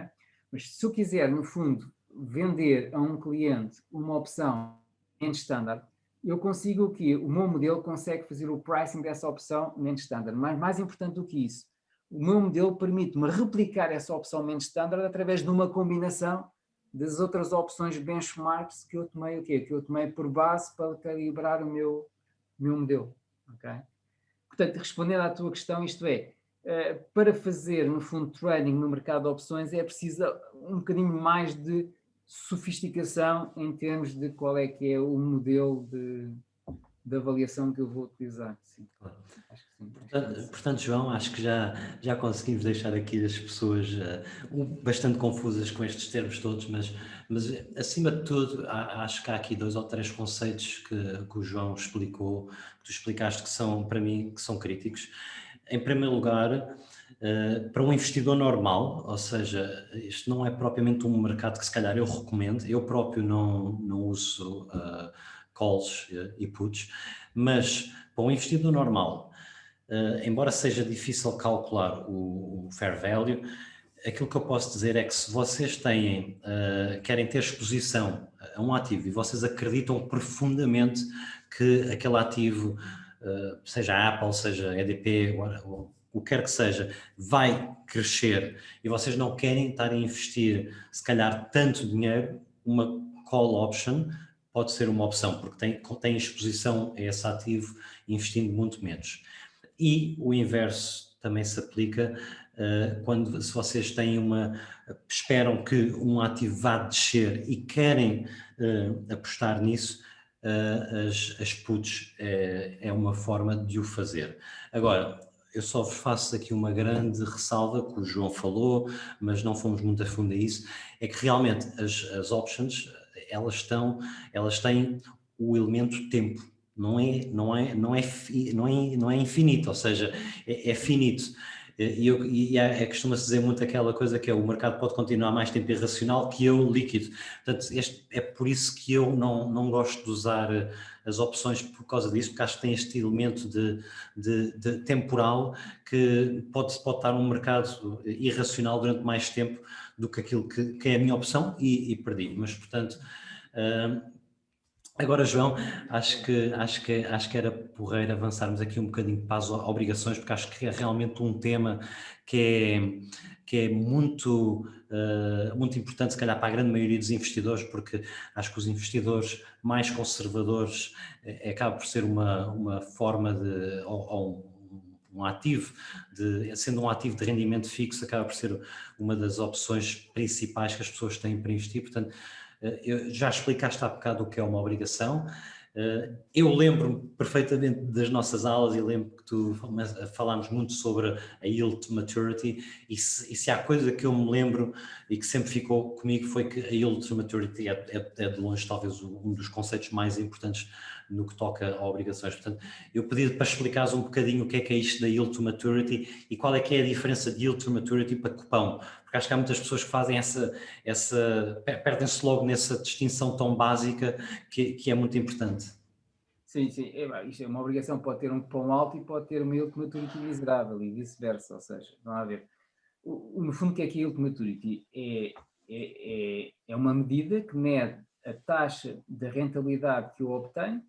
Mas se eu quiser, no fundo, vender a um cliente uma opção menos standard, eu consigo o quê? O meu modelo consegue fazer o pricing dessa opção menos standard, mas mais importante do que isso, o meu modelo permite-me replicar essa opção menos standard através de uma combinação das outras opções benchmarks que eu tomei o quê? Que eu tomei por base para calibrar o meu modelo, ok? Portanto, respondendo à tua questão, isto é, para fazer, no fundo, trading no mercado de opções é preciso um bocadinho mais de sofisticação em termos de qual é que é o modelo de avaliação que eu vou utilizar. Sim. Acho que sim. Portanto, João, acho que já conseguimos deixar aqui as pessoas bastante confusas com estes termos todos, mas acima de tudo, acho que há aqui 2 ou 3 conceitos que o João explicou, que tu explicaste que são, para mim, que são críticos. Em primeiro lugar, para um investidor normal, ou seja, isto não é propriamente um mercado que se calhar eu recomendo, eu próprio não uso calls e puts, mas para um investidor normal, embora seja difícil calcular o fair value, aquilo que eu posso dizer é que se vocês querem ter exposição a um ativo e vocês acreditam profundamente que aquele ativo, seja a Apple, seja a EDP, ou o que quer que seja, vai crescer e vocês não querem estar a investir, se calhar, tanto dinheiro, uma call option pode ser uma opção, porque tem exposição a esse ativo investindo muito menos. E o inverso também se aplica se vocês esperam que um ativo vá descer e querem apostar nisso, as puts é uma forma de o fazer. Agora, eu só vos faço aqui uma grande ressalva, que o João falou, mas não fomos muito a fundo a isso, é que realmente as options, elas têm o elemento tempo. Não é infinito, ou seja, é finito. Costuma-se dizer muito aquela coisa que é o mercado pode continuar mais tempo irracional que eu líquido. Portanto, é por isso que eu não gosto de usar as opções por causa disso, porque acho que tem este elemento de temporal que pode estar um mercado irracional durante mais tempo do que aquilo que é a minha opção e perdi. Mas, portanto, Agora, João, acho que era porreiro avançarmos aqui um bocadinho para as obrigações, porque acho que é realmente um tema que é muito, muito importante, se calhar, para a grande maioria dos investidores, porque acho que os investidores mais conservadores acaba por ser uma forma de, ou um ativo, sendo um ativo de rendimento fixo, acaba por ser uma das opções principais que as pessoas têm para investir. Portanto, já explicaste há bocado o que é uma obrigação. Eu lembro-me perfeitamente das nossas aulas e lembro que tu falámos muito sobre a yield to maturity e se há coisa que eu me lembro e que sempre ficou comigo foi que a yield to maturity é de longe talvez um dos conceitos mais importantes no que toca a obrigações. Portanto, eu pedi para explicares um bocadinho o que é isto da yield to maturity e qual é que é a diferença de yield to maturity para cupão, porque acho que há muitas pessoas que fazem perdem-se logo nessa distinção tão básica que é muito importante. Sim, sim. Isto é uma obrigação, pode ter um cupom alto e pode ter uma yield to maturity miserável e vice-versa, ou seja, vamos lá ver. No fundo, o que é yield to maturity? É uma medida que mede a taxa de rentabilidade que eu obtenho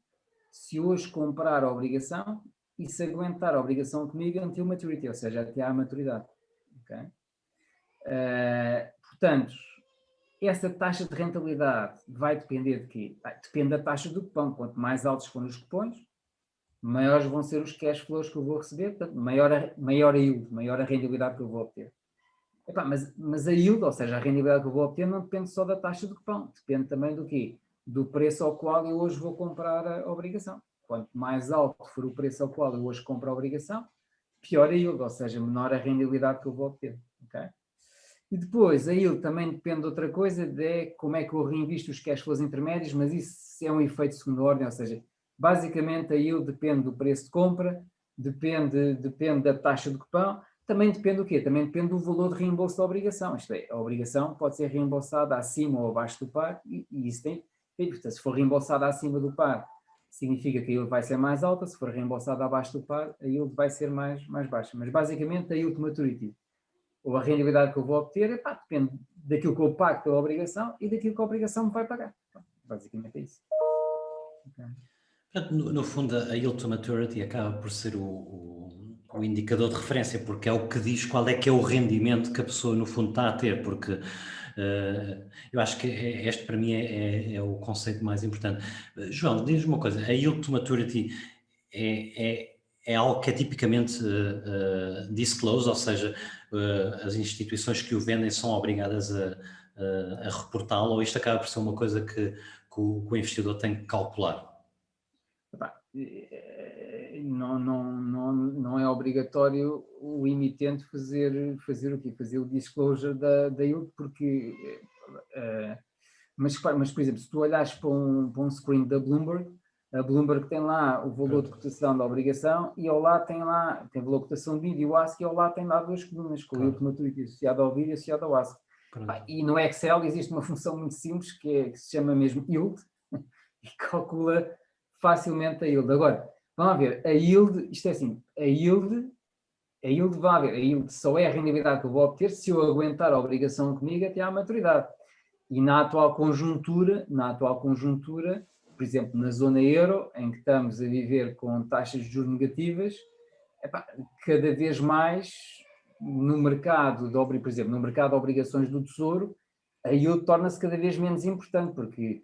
se hoje comprar a obrigação e se aguentar a obrigação comigo until maturity, ou seja, até à maturidade. Okay? Portanto, essa taxa de rentabilidade vai depender de quê? Depende da taxa do cupom. Quanto mais altos forem os cupons, maiores vão ser os cash flows que eu vou receber, portanto, maior a yield, maior a rendibilidade que eu vou obter. Mas a yield, ou seja, a rendibilidade que eu vou obter, não depende só da taxa do cupom, depende também do quê? Do preço ao qual eu hoje vou comprar a obrigação. Quanto mais alto for o preço ao qual eu hoje compro a obrigação, pior a yield, ou seja, menor a rendibilidade que eu vou obter. Okay? E depois, a yield também depende de outra coisa, de como é que eu reinvisto os cash flows intermédios, mas isso é um efeito de segunda ordem, ou seja, basicamente a yield depende do preço de compra, depende da taxa de cupom, também depende do quê? Também depende do valor de reembolso da obrigação. Isto é, a obrigação pode ser reembolsada acima ou abaixo do par, e isso portanto, se for reembolsada acima do par, significa que a yield vai ser mais alta, se for reembolsada abaixo do par, a yield vai ser mais baixa. Mas basicamente a yield to maturity, ou a rendibilidade que eu vou obter, depende daquilo que eu pago pela obrigação e daquilo que a obrigação me vai pagar. Basicamente é isso. Okay. Portanto, no fundo, a yield to maturity acaba por ser o indicador de referência, porque é o que diz qual é que é o rendimento que a pessoa, no fundo, está a ter, porque eu acho que este, para mim, é o conceito mais importante. João, diz-me uma coisa, a yield to maturity é algo que é tipicamente disclosed, ou seja, as instituições que o vendem são obrigadas a reportá-lo, ou isto acaba por ser uma coisa que o investidor tem que calcular? Não é obrigatório o emitente fazer o quê? Fazer o disclosure da yield, porque mas, por exemplo, se tu olhares para um screen da Bloomberg, a Bloomberg tem lá o valor de cotação da obrigação e ao lado tem o valor de cotação de BID e o ASC, e ao lado tem lá duas colunas, com o yield to maturity associado ao BID e associado ao ASC. E no Excel existe uma função muito simples que se chama mesmo yield e calcula facilmente a yield. Agora, vamos ver, a yield, isto é assim, a yield só é a rendibilidade que eu vou obter se eu aguentar a obrigação comigo até à maturidade. E na atual conjuntura, por exemplo, na zona euro, em que estamos a viver com taxas de juros negativas, cada vez mais no mercado por exemplo, no mercado de obrigações do Tesouro, a yield torna-se cada vez menos importante, porque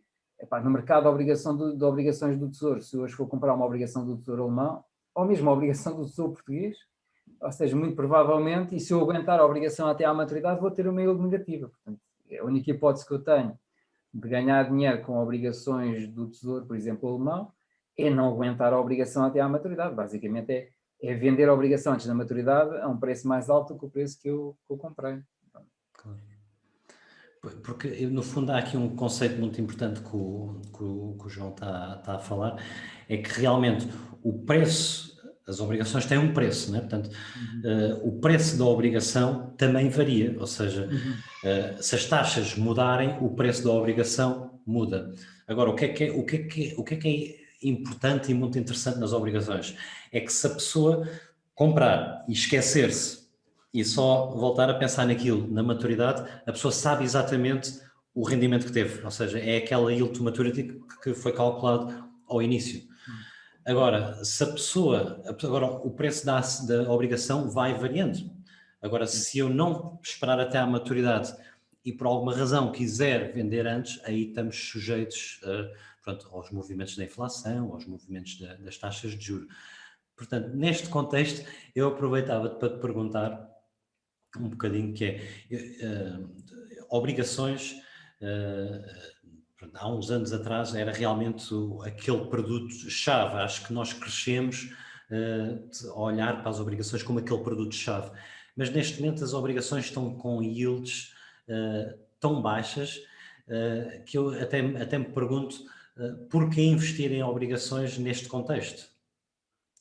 no mercado de obrigações do Tesouro, se eu hoje for comprar uma obrigação do Tesouro alemão, ou mesmo uma obrigação do Tesouro português, ou seja, muito provavelmente, e se eu aguentar a obrigação até à maturidade, vou ter uma yield negativa. Portanto, a única hipótese que eu tenho de ganhar dinheiro com obrigações do Tesouro, por exemplo, alemão, é não aguentar a obrigação até à maturidade. Basicamente é vender a obrigação antes da maturidade a um preço mais alto do que o preço que eu comprei. Claro. Porque, no fundo, há aqui um conceito muito importante que o João está a falar, é que realmente o preço, as obrigações têm um preço, não é? Portanto, o preço da obrigação também varia, ou seja, se as taxas mudarem, o preço da obrigação muda. Agora, o que é importante e muito interessante nas obrigações? É que se a pessoa comprar e esquecer-se e só voltar a pensar naquilo na maturidade, a pessoa sabe exatamente o rendimento que teve, ou seja, é aquela yield to maturity que foi calculado ao início. Agora, se a pessoa, agora o preço da obrigação vai variando. Agora, se eu não esperar até à maturidade e por alguma razão quiser vender antes, aí estamos sujeitos pronto, aos movimentos da inflação, aos movimentos das taxas de juros. Portanto, neste contexto, eu aproveitava para te perguntar um bocadinho que é obrigações. Há uns anos atrás era realmente aquele produto-chave. Acho que nós crescemos a olhar para as obrigações como aquele produto-chave. Mas neste momento as obrigações estão com yields tão baixas que eu até me pergunto por que investir em obrigações neste contexto?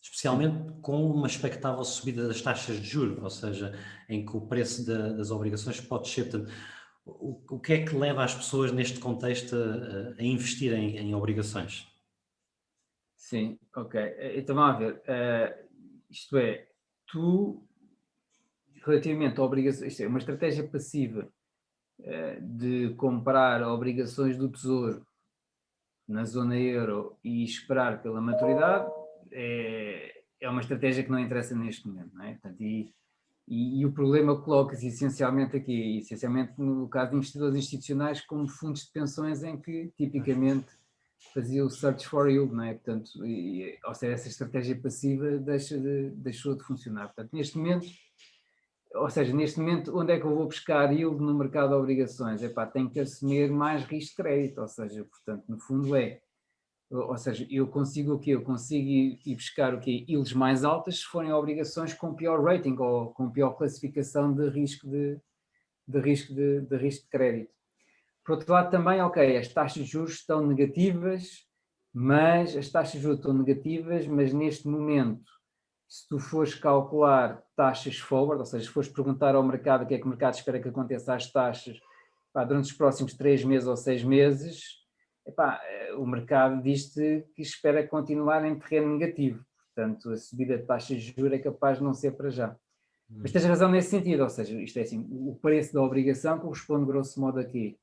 Especialmente com uma expectável subida das taxas de juros, ou seja, em que o preço das obrigações pode descer. Portanto, o que é que leva as pessoas neste contexto a investir em obrigações? Sim, ok. Então vamos a ver. Isto é, tu, relativamente a obrigações, isto é uma estratégia passiva de comprar obrigações do Tesouro na zona euro e esperar pela maturidade é uma estratégia que não interessa neste momento, não é? Portanto, e o problema coloca-se essencialmente aqui, essencialmente no caso de investidores institucionais como fundos de pensões em que tipicamente fazia o search for yield, não é? Portanto, ou seja, essa estratégia passiva deixou de funcionar. Portanto, neste momento, onde é que eu vou buscar yield no mercado de obrigações? Tenho que assumir mais risco de crédito, ou seja, portanto, no fundo eu consigo o quê? Eu consigo ir buscar o quê? Yields mais altas se forem obrigações com pior rating ou com pior classificação de risco de risco de crédito. Por outro lado também, ok, as taxas de juros estão negativas, mas neste momento, se tu fores calcular taxas forward, ou seja, se fores perguntar ao mercado o que é que o mercado espera que aconteça às taxas durante os próximos 3 meses ou 6 meses, o mercado diz-te que espera continuar em terreno negativo. Portanto, a subida de taxas de juros é capaz de não ser para já. Mas tens razão nesse sentido, ou seja, isto é assim, o preço da obrigação corresponde grosso modo aqui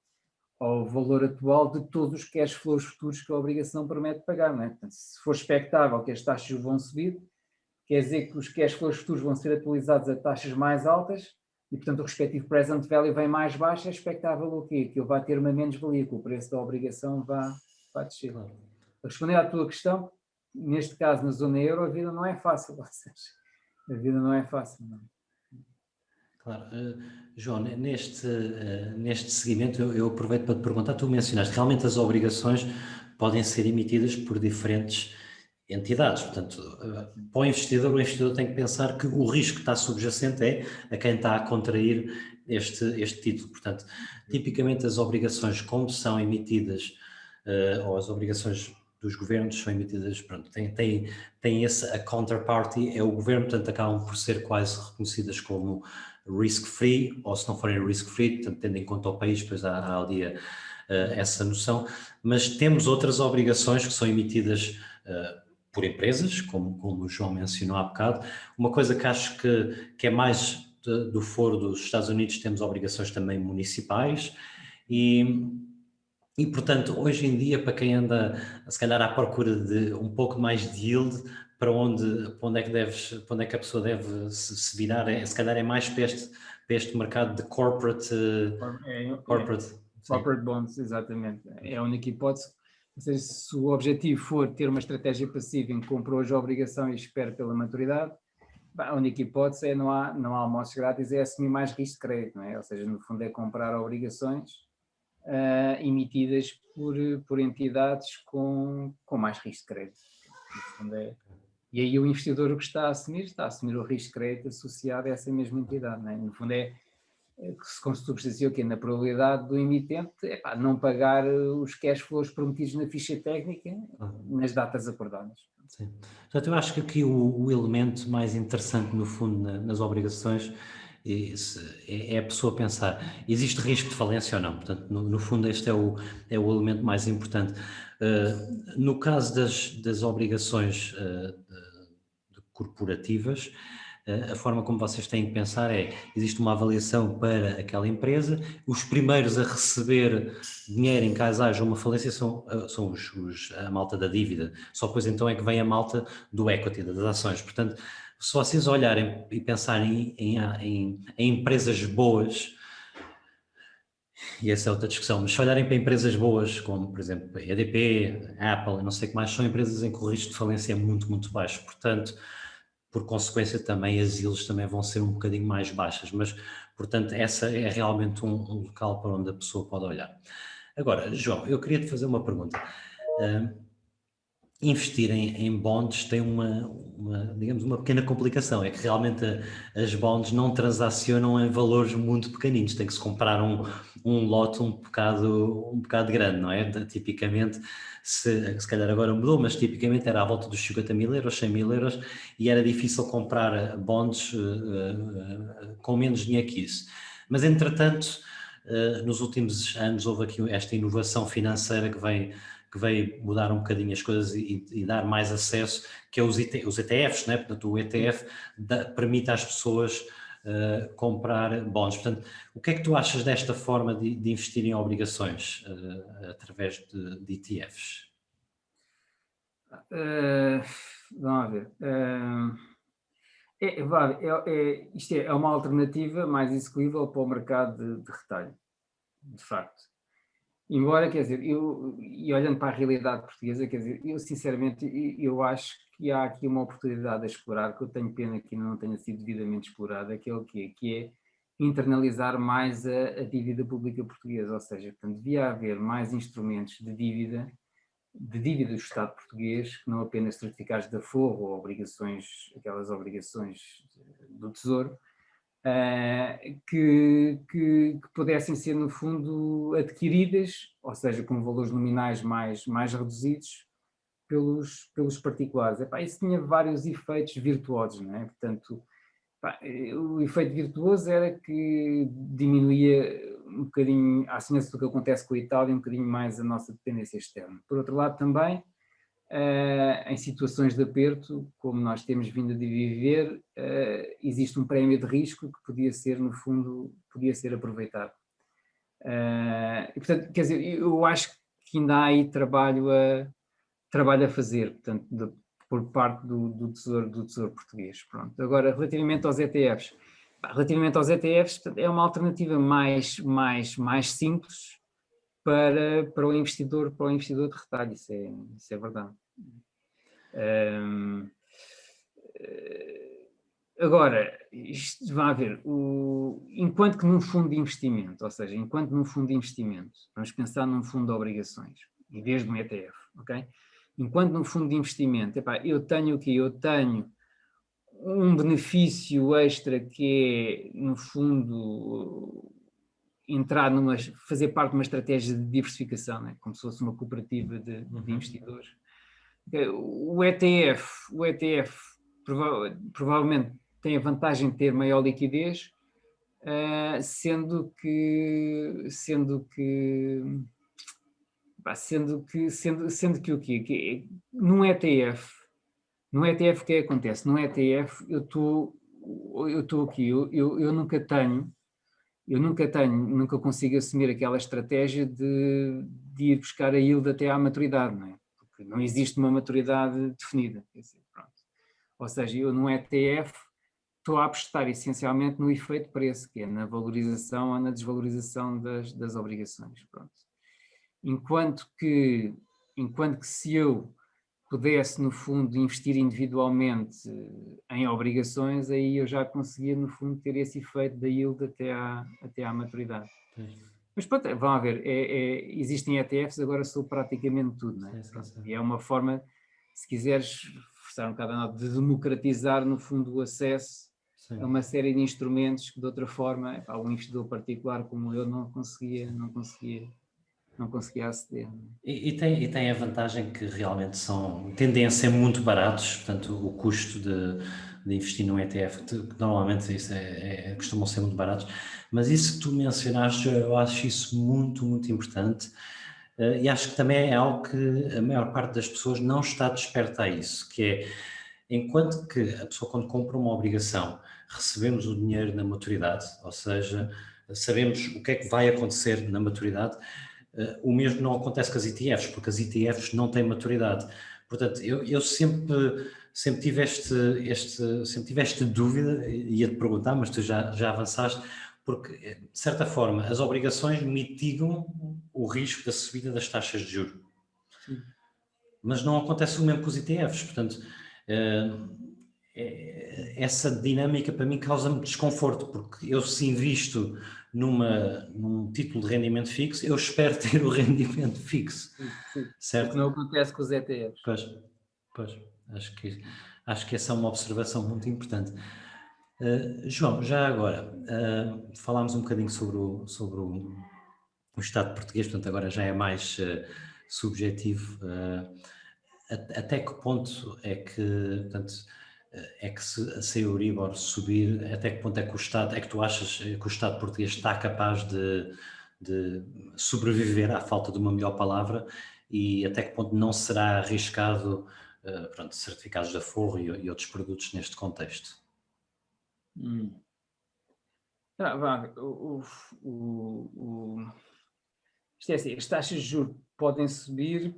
ao valor atual de todos os cash flows futuros que a obrigação permite pagar, não é? Portanto, se for expectável que as taxas de juros vão subir, quer dizer que os cash flows futuros vão ser atualizados a taxas mais altas e, portanto, o respectivo present value vem mais baixo, é expectável o quê? Que ele vai ter uma menos-valia, que o preço da obrigação vá descer. Claro. Respondendo à tua questão, neste caso, na zona euro, a vida não é fácil, ou seja, a vida não é fácil, não. Claro. João, neste seguimento eu aproveito para te perguntar, tu mencionaste, realmente as obrigações podem ser emitidas por diferentes entidades, portanto, para o investidor tem que pensar que o risco que está subjacente é a quem está a contrair este título, portanto, tipicamente as obrigações como são emitidas, ou as obrigações dos governos são emitidas, pronto, tem a counterparty, é o governo, portanto acabam por ser quase reconhecidas como risk-free, ou se não forem risk-free, portanto tendo em conta o país, depois há ali essa noção, mas temos outras obrigações que são emitidas por empresas, como o João mencionou há bocado. Uma coisa que acho que é mais do foro dos Estados Unidos, temos obrigações também municipais e, portanto, hoje em dia, para quem anda, se calhar, à procura de um pouco mais de yield, para onde é que a pessoa deve se virar? Se calhar é mais para este mercado de corporate bonds, exatamente. É a única hipótese. Ou seja, se o objetivo for ter uma estratégia passiva em que compra hoje a obrigação e espera pela maturidade, a única hipótese não há almoços grátis, é assumir mais risco de crédito, não é? Ou seja, no fundo é comprar obrigações emitidas por entidades com mais risco de crédito. No fundo e aí o investidor o que está a assumir o risco de crédito associado a essa mesma entidade, não é? No fundo se substancia o quê? Na probabilidade do emitente não pagar os cash flows prometidos na ficha técnica nas datas acordadas. Sim. Portanto, eu acho que aqui o elemento mais interessante, no fundo, nas obrigações é a pessoa pensar, existe risco de falência ou não? Portanto, no fundo, este é o elemento mais importante. No caso das obrigações corporativas, a forma como vocês têm que pensar é, existe uma avaliação para aquela empresa, os primeiros a receber dinheiro em caso haja uma falência são a malta da dívida, só depois então é que vem a malta do equity, das ações. Portanto, se vocês olharem e pensarem em empresas boas, e essa é outra discussão, mas se olharem para empresas boas, como por exemplo a EDP, a Apple, não sei o que mais, são empresas em que o risco de falência é muito, muito baixo. Portanto, por consequência também as yields também vão ser um bocadinho mais baixas, mas portanto essa é realmente um local para onde a pessoa pode olhar. Agora, João, eu queria te fazer uma pergunta. Investir em bonds tem digamos, uma pequena complicação, é que realmente as bonds não transacionam em valores muito pequeninos, tem que se comprar um lote um bocado grande, não é? Tipicamente, se calhar agora mudou, mas tipicamente era à volta dos 50 mil euros, 100 mil euros, e era difícil comprar bonds com menos dinheiro que isso. Mas, entretanto, nos últimos anos houve aqui esta inovação financeira que veio mudar um bocadinho as coisas e dar mais acesso, que é os ETFs, né? Portanto, o ETF permite às pessoas comprar bons. Portanto, o que é que tu achas desta forma de investir em obrigações através de ETFs? Vamos ver. Isto é uma alternativa mais execuível para o mercado de retalho, de facto. Embora, quer dizer, e olhando para a realidade portuguesa, quer dizer, eu sinceramente, eu acho que há aqui uma oportunidade a explorar, que eu tenho pena que ainda não tenha sido devidamente explorada, que é internalizar mais a dívida pública portuguesa, ou seja, portanto, devia haver mais instrumentos de dívida do Estado português, que não apenas certificados de aforro ou aquelas obrigações do Tesouro, que pudessem ser, no fundo, adquiridas, ou seja, com valores nominais mais reduzidos pelos particulares. Isso tinha vários efeitos virtuosos, não é? Portanto, o efeito virtuoso era que diminuía um bocadinho, à semelhança do que acontece com a Itália, um bocadinho mais a nossa dependência externa. Por outro lado, também, em situações de aperto, como nós temos vindo a viver, existe um prémio de risco que podia ser, no fundo, aproveitado. E, portanto, quer dizer, eu acho que ainda há aí trabalho a fazer, portanto, por parte do Tesouro Português. Pronto. Agora, relativamente aos ETFs, portanto, é uma alternativa mais simples para o investidor de retalho, isso é verdade. Agora, isto vai haver, enquanto que num fundo de investimento, ou seja, vamos pensar num fundo de obrigações, em vez de um ETF, ok? Enquanto num fundo de investimento, eu tenho o quê? Eu tenho um benefício extra que é, no fundo, fazer parte de uma estratégia de diversificação, né? Como se fosse uma cooperativa de investidores. O ETF provavelmente tem a vantagem de ter maior liquidez, sendo que o quê? Num ETF o que acontece? Num ETF eu estou aqui, eu nunca consigo assumir aquela estratégia de ir buscar a yield até à maturidade, não é? Porque não existe uma maturidade definida. Quer dizer, pronto. Ou seja, eu num ETF estou a apostar essencialmente no efeito preço, que é na valorização ou na desvalorização das obrigações. Pronto. Enquanto que se eu pudesse, no fundo, investir individualmente em obrigações, aí eu já conseguia, no fundo, ter esse efeito da yield até à maturidade. Mas pronto, vão ver, existem ETFs agora sobre praticamente tudo, não é? Sim. E é uma forma, se quiseres, forçar um bocado de democratizar, no fundo, o acesso a uma série de instrumentos que, de outra forma, um investidor particular como eu não conseguia aceder. E tem a vantagem que realmente tendem a ser muito baratos, portanto o custo de investir num ETF, que normalmente isso costumam ser muito baratos, mas isso que tu mencionaste, eu acho isso muito, muito importante, e acho que também é algo que a maior parte das pessoas não está desperta a isso, que é enquanto que a pessoa quando compra uma obrigação, recebemos o dinheiro na maturidade, ou seja, sabemos o que é que vai acontecer na maturidade, o mesmo não acontece com as ETFs, porque as ETFs não têm maturidade. Portanto, eu sempre tive sempre tive esta dúvida, ia-te perguntar, mas tu já avançaste, porque, de certa forma, as obrigações mitigam o risco da subida das taxas de juros, Sim. mas não acontece o mesmo com os ETFs, portanto, eh, essa dinâmica para mim causa-me desconforto, porque eu se invisto num título de rendimento fixo, eu espero ter o rendimento fixo, Sim, sim. O que certo? não acontece com os ETFs. Pois, pois, acho que essa é uma observação muito importante. João, já agora, falámos um bocadinho o Estado português, portanto agora já é mais subjetivo. Até que ponto é que, portanto, é que se a Euribor subir, até que ponto é que o Estado, é que tu achas que o Estado português está capaz de sobreviver à falta de uma melhor palavra e até que ponto não será arriscado, pronto, certificados de aforro e outros produtos neste contexto? Hum. Vá, isto é assim, as taxas de juros podem subir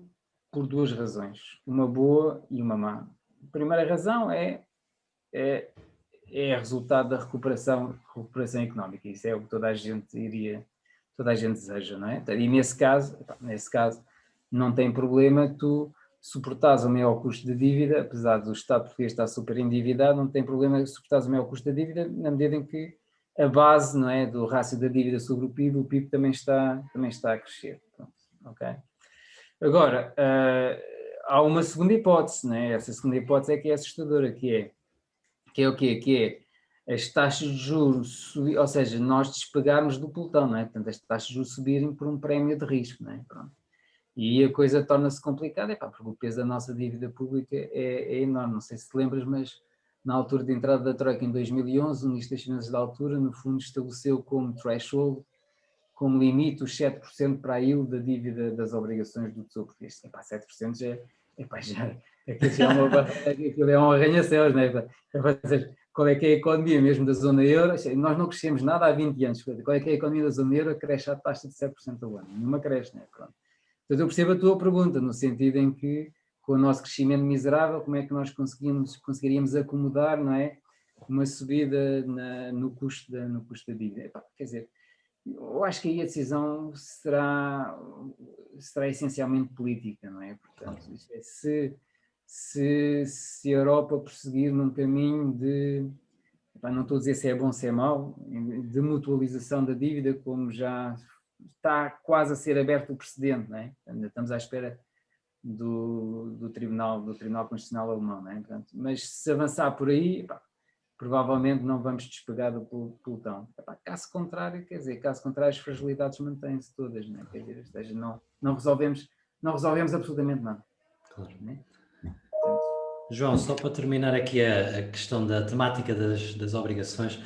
por duas razões, uma boa e uma má. A primeira razão é, é resultado da recuperação económica, isso é o que toda a gente deseja, não é? E nesse caso, não tem problema tu suportares o maior custo de dívida, apesar do Estado português estar super endividado, não tem problema suportares o maior custo da dívida, na medida em que a base, não é, do rácio da dívida sobre o PIB também está a crescer. Pronto, ok? Agora, há uma segunda hipótese, né? Essa segunda hipótese é que é assustadora, que é o quê? Que é as taxas de juros subir, ou seja, nós despegarmos do pelotão, não é? Portanto, as taxas de juros subirem por um prémio de risco, não é? Pronto. E a coisa torna-se complicada, porque o peso da nossa dívida pública é enorme. Não sei se te lembras, mas na altura de entrada da Troika em 2011, o Ministro das Finanças da altura, no fundo, estabeleceu como threshold, como limite, os 7% para a yield da dívida das obrigações do Tesouro Português. 7% aquilo já é uma barreira, aquilo é um arranha-céus, não é? Qual é que é a economia mesmo da zona euro? Nós não crescemos nada há 20 anos. Qual é que é a economia da zona euro? Cresce à taxa de 7% ao ano. Nenhuma cresce, não é? Pronto. Portanto, eu percebo a tua pergunta, no sentido em que, com o nosso crescimento miserável, como é que nós conseguiríamos acomodar, não é? Uma subida no custo da dívida. Quer dizer, eu acho que aí a decisão será essencialmente política, não é? Portanto, se a Europa prosseguir num caminho não estou a dizer se é bom, se é mau, de mutualização da dívida, como já está quase a ser aberto o precedente, não é? Ainda estamos à espera do Tribunal Constitucional Alemão, não é? Portanto, mas se avançar por aí, provavelmente não vamos despegar do pelotão. Caso contrário, as fragilidades mantêm-se todas, não é? Quer dizer, ou seja, não resolvemos absolutamente nada. Claro. Não é? João, só para terminar aqui a questão da temática das obrigações,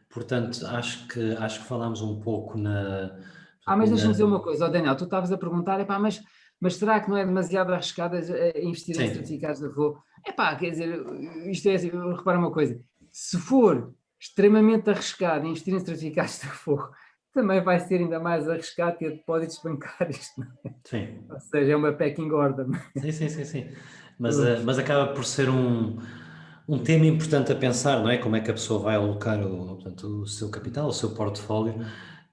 portanto, acho que falámos um pouco Mas deixa-me dizer uma coisa, Daniel, tu estavas a perguntar, mas será que não é demasiado arriscado investir em Sim, certificados de aforro? Quer dizer, isto é assim, repara uma coisa, se for extremamente arriscado investir em certificados de aforro, também vai ser ainda mais arriscado ter depósitos bancários, não é? sim. Ou seja, é uma pecking order. Não é? Sim. Mas acaba por ser um tema importante a pensar, não é? Como é que a pessoa vai alocar portanto, o seu capital, o seu portfólio,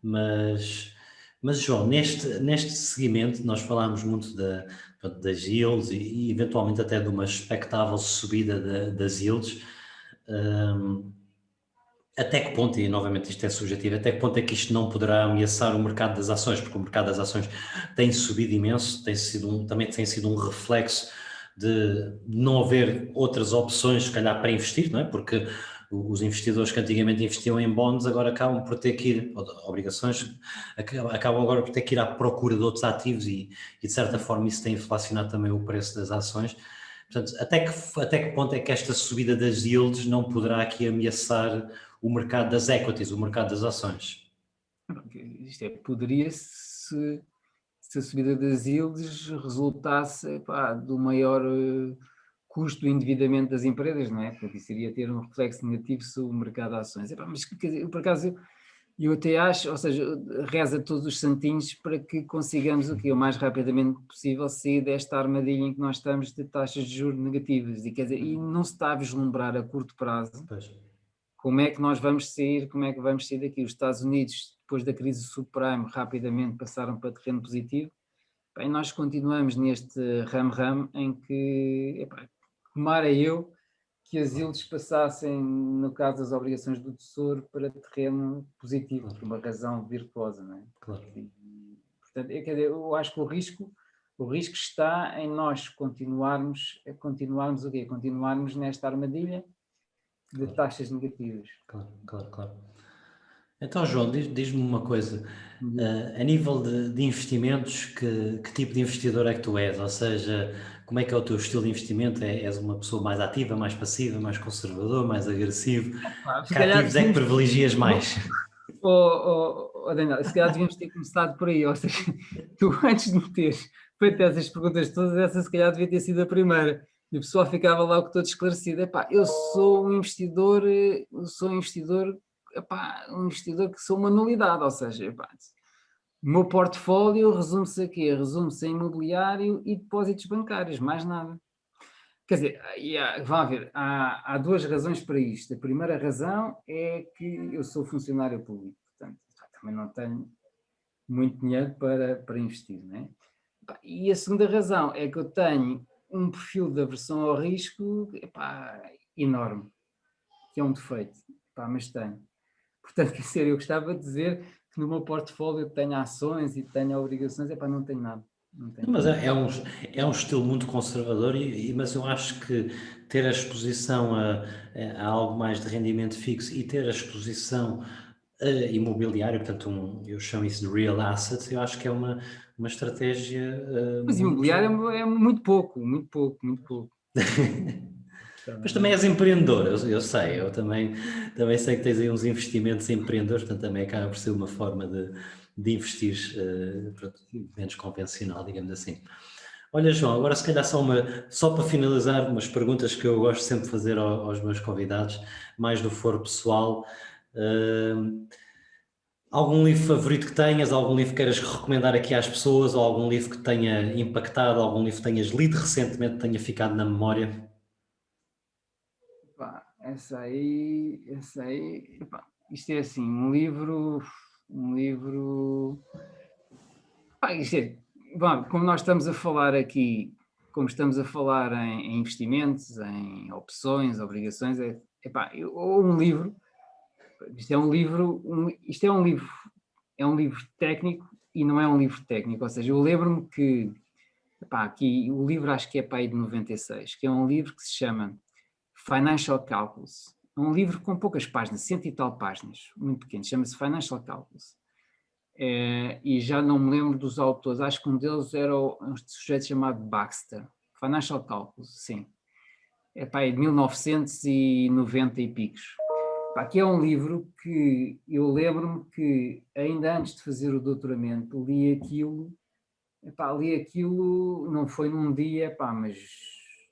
mas, mas João, neste seguimento nós falámos muito portanto, das yields e eventualmente até de uma expectável subida das yields. Até que ponto, e novamente isto é subjetivo, até que ponto é que isto não poderá ameaçar o mercado das ações, porque o mercado das ações tem subido imenso, também tem sido um reflexo de não haver outras opções, se calhar, para investir, não é? Porque os investidores que antigamente investiam em bonds agora acabam por ter que ir, obrigações, acabam agora por ter que ir à procura de outros ativos e de certa forma isso tem inflacionado também o preço das ações. Portanto, até que ponto é que esta subida das yields não poderá aqui ameaçar o mercado das equities, o mercado das ações? Poderia se a subida das yields resultasse do maior custo do endividamento das empresas, não é? Porque isso iria ter um reflexo negativo sobre o mercado de ações. Epá, mas, quer dizer, por acaso, eu até acho, ou seja, reza todos os santinhos para que consigamos o mais rapidamente possível sair desta armadilha em que nós estamos de taxas de juros negativas. E, quer dizer, e não se está a vislumbrar a curto prazo Pois. como é que nós vamos sair, como é que vamos sair daqui. Os Estados Unidos, depois da crise subprime, rapidamente passaram para terreno positivo. Bem, nós continuamos neste ramo-ramo em que, epá, tomara eu que as yields passassem, no caso das obrigações do Tesouro, para terreno positivo, Claro. por uma razão virtuosa, não é? Claro. E, portanto, quer dizer, eu acho que o risco está em nós continuarmos o quê? Continuarmos nesta armadilha de Claro. taxas negativas. Claro, claro, claro. Então, João, diz-me uma coisa. Uhum. A nível de investimentos, que tipo de investidor é que tu és? Ou seja, como é que é o teu estilo de investimento? És uma pessoa mais ativa, mais passiva, mais conservador, mais agressivo? Claro, se Que calhar ativos é que devíamos, privilegias mais? Daniel, se calhar devíamos ter começado por aí, ou seja, tu antes de me teres feito essas perguntas todas, essa se calhar devia ter sido a primeira, e o pessoal ficava logo todo esclarecido. Epá, eu sou um investidor, epá, um investidor que sou uma nulidade, ou seja, epá, o meu portfólio resume-se a quê? Resume-se a imobiliário e depósitos bancários, mais nada. Quer dizer, vá ver, há duas razões para isto. A primeira razão é que eu sou funcionário público, portanto, também não tenho muito dinheiro para investir, não é? E a segunda razão é que eu tenho um perfil de aversão ao risco, epá, enorme, que é um defeito, epá, mas tenho. Portanto, quer dizer, eu gostava de dizer que no meu portfólio tenho ações e tenho obrigações, epá, não tenho nada, não tenho. Mas é um estilo muito conservador, mas eu acho que ter a exposição a algo mais de rendimento fixo e ter a exposição imobiliário, portanto, eu chamo isso de real assets, eu acho que é uma estratégia Mas imobiliário é muito pouco, muito pouco, muito pouco. Mas também és Então, empreendedor, eu sei, eu também sei que tens aí uns investimentos empreendedores, portanto também acaba por ser uma forma de investir pronto, menos convencional, digamos assim. Olha, João, agora se calhar só para finalizar, umas perguntas que eu gosto sempre de fazer aos meus convidados, mais do foro pessoal. Uh, Algum livro favorito que tenhas, algum livro que queiras recomendar aqui às pessoas, ou algum livro que tenha impactado, algum livro que tenhas lido recentemente, que tenha ficado na memória? pá, essa aí, epá, isto é assim, um livro, pá, isto é, bom, como nós estamos a falar aqui, como estamos a falar em investimentos, em opções, obrigações, ou um livro, é um livro técnico e não é um livro técnico, ou seja, eu lembro-me que, epá, aqui o livro acho que é para aí de 96, que é um livro que se chama Financial Calculus. É um livro com poucas páginas, cento e tal páginas, muito pequeno, chama-se Financial Calculus. E já não me lembro dos autores, acho que um deles era um sujeito chamado Baxter. Financial Calculus, sim. É para de 1990 e picos. Que é um livro que eu lembro-me que ainda antes de fazer o doutoramento li aquilo, não foi num dia, mas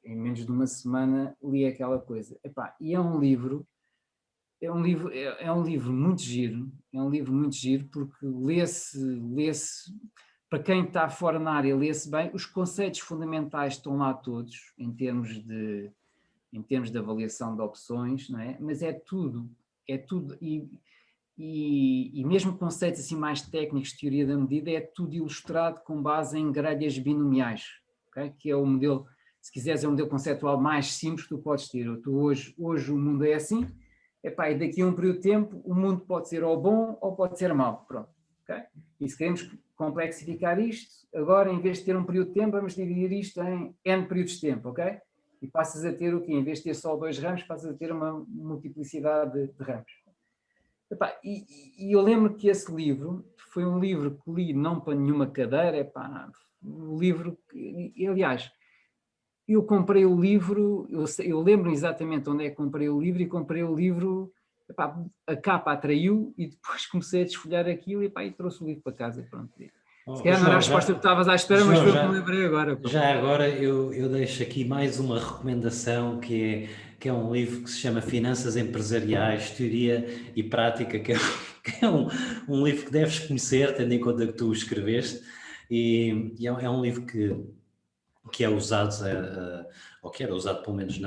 em menos de uma semana li aquela coisa. E é um livro muito giro, é um livro muito giro porque lê-se, para quem está fora na área, lê-se bem, os conceitos fundamentais estão lá todos, em termos de avaliação de opções, não é? Mas é tudo, e mesmo conceitos assim mais técnicos de teoria da medida, é tudo ilustrado com base em grelhas binomiais, okay? Que é o modelo, se quiseres, é o modelo conceptual mais simples que tu podes ter. Hoje o mundo é assim, e daqui a um período de tempo o mundo pode ser ou bom ou pode ser mau, pronto. Okay? E se queremos complexificar isto, agora em vez de ter um período de tempo, vamos dividir isto em N períodos de tempo, ok? E passas a ter o quê? Em vez de ter só 2 ramos, passas a ter uma multiplicidade de ramos. E eu lembro que esse livro foi um livro que li não para nenhuma cadeira, um livro que, aliás, eu comprei o livro, eu lembro exatamente onde é que comprei o livro, e comprei o livro, a capa atraiu, e depois comecei a desfolhar aquilo e trouxe o livro para casa, pronto. Se Oh, calhar não era a João, resposta que estavas à espera, mas João, foi o que me lembrei agora. Pô. já agora eu deixo aqui mais uma recomendação que é um livro que se chama Finanças Empresariais, Teoria e Prática, que é um livro que deves conhecer, tendo em conta que tu o escreveste, e é um livro que é usado, ou que era usado pelo menos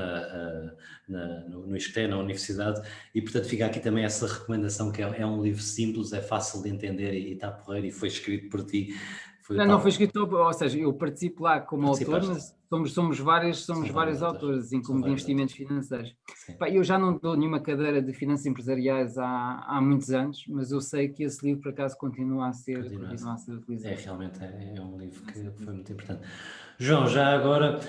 no ISCTE, na universidade, e portanto fica aqui também essa recomendação que é um livro simples, é fácil de entender e está porreiro e foi escrito por ti, foi o Não foi tal, escritor, ou seja, eu participo lá como autor, participaste, mas somos são vários vários autores, autores, assim são como de vários investimentos autores, financeiros. sim. Pá, eu já não dou nenhuma cadeira de finanças empresariais há muitos anos, mas eu sei que esse livro, por acaso, Continua a ser. continua a ser É utilizado. realmente é um livro que foi muito importante. João, já agora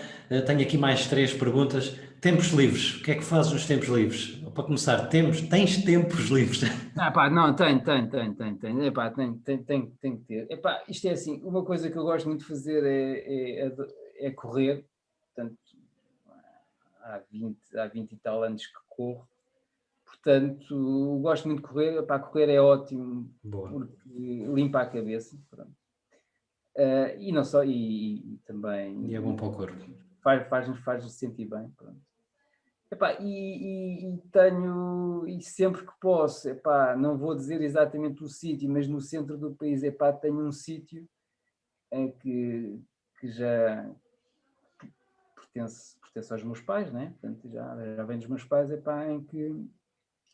tenho aqui mais três perguntas. Tempos livres, o que é que fazes nos tempos livres? Para começar, tens tempos livres? Ah, pá, não, tem. Epá, tem que ter. Epá, isto é assim, uma coisa que eu gosto muito de fazer é correr, portanto, há vinte e tal anos que corro. Portanto, gosto muito de correr. Para correr é ótimo Boa. porque limpa a cabeça. Pronto. E não só, e E é bom para também o corpo. faz-nos sentir bem. Pronto. Epá, e sempre que posso, epá, não vou dizer exatamente o sítio, mas no centro do país, epá, tenho um sítio em que já pertence aos meus pais, né? Portanto, já vem dos meus pais, epá, em que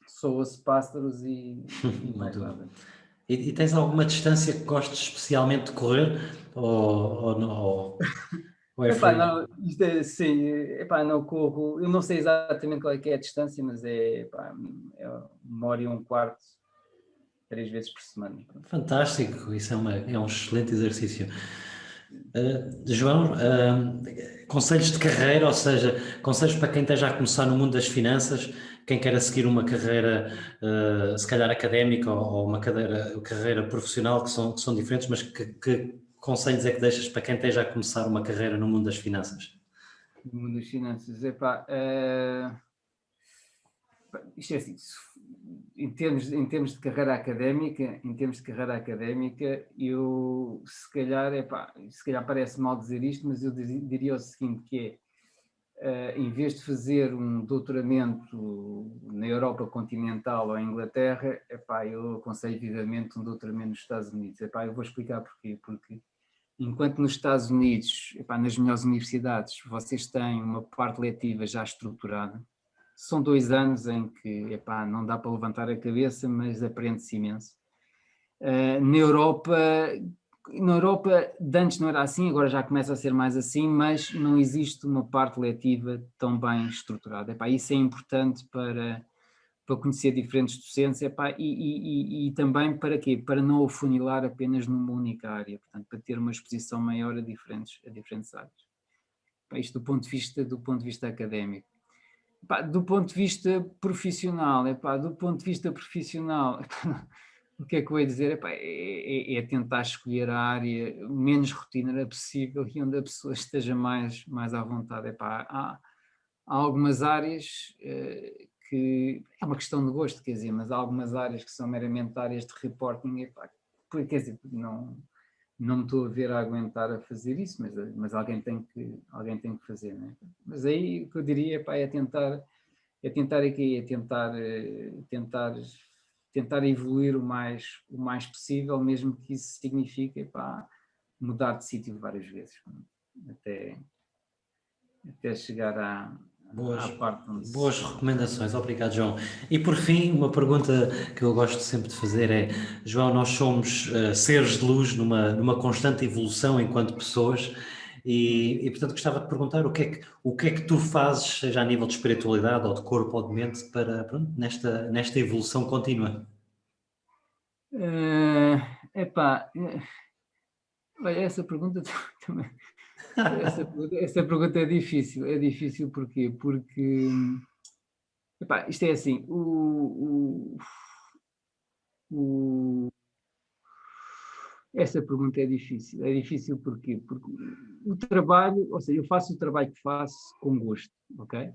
soa-se pássaros e mais Muito bom. nada. E tens alguma distância que gostes especialmente de correr? Ou é Epá, free? não, isto é, sim, epá, não corro, eu não sei exatamente qual é que é a distância, mas epá, é 1 hora e um quarto, 3 vezes por semana. Pronto. Fantástico, isso é um excelente exercício. João, conselhos de carreira, ou seja, conselhos para quem esteja a começar no mundo das finanças, quem queira seguir uma carreira, se calhar académica ou uma carreira profissional, que são diferentes, mas que conselhos é que deixas para quem esteja a começar uma carreira no mundo das finanças? No mundo das finanças, epá, isto é assim, em termos de carreira académica, eu se calhar parece mal dizer isto, mas eu diria o seguinte, que é, em vez de fazer um doutoramento na Europa continental ou em Inglaterra, epá, eu aconselho vivamente um doutoramento nos Estados Unidos. Epá, eu vou explicar porquê. Porque enquanto nos Estados Unidos, epá, nas melhores universidades, vocês têm uma parte letiva já estruturada, são 2 anos em que epá, não dá para levantar a cabeça, mas aprende-se imenso. Na Europa, de antes não era assim, agora já começa a ser mais assim, mas não existe uma parte letiva tão bem estruturada. Epá, isso é importante para conhecer diferentes docentes, epá, e também para quê? Para não afunilar apenas numa única área, portanto, para ter uma exposição maior a diferentes áreas. Epá, isto do ponto de vista académico. Epá, do ponto de vista profissional, o que é que eu ia dizer? Epá, é tentar escolher a área menos rotineira possível e onde a pessoa esteja mais à vontade. Epá, há algumas áreas que é uma questão de gosto, quer dizer, mas há algumas áreas que são meramente áreas de reporting, epá, quer dizer, não me estou a ver a aguentar a fazer isso, mas alguém tem que fazer, né? Mas aí o que eu diria, epá, tentar evoluir o mais possível, mesmo que isso signifique, epá, mudar de sítio várias vezes, até, até chegar à Boas, parte onde boas recomendações, obrigado, João. E por fim, uma pergunta que eu gosto sempre de fazer é: João, nós somos seres de luz numa constante evolução enquanto pessoas, portanto gostava de perguntar o que é que tu fazes, seja a nível de espiritualidade ou de corpo ou de mente, para, pronto, nesta evolução contínua. epá, olha, essa pergunta também. Essa pergunta é difícil porquê? Porque epá, isto é assim, o- essa pergunta é difícil porquê? Porque o trabalho, ou seja, eu faço o trabalho que faço com gosto, ok?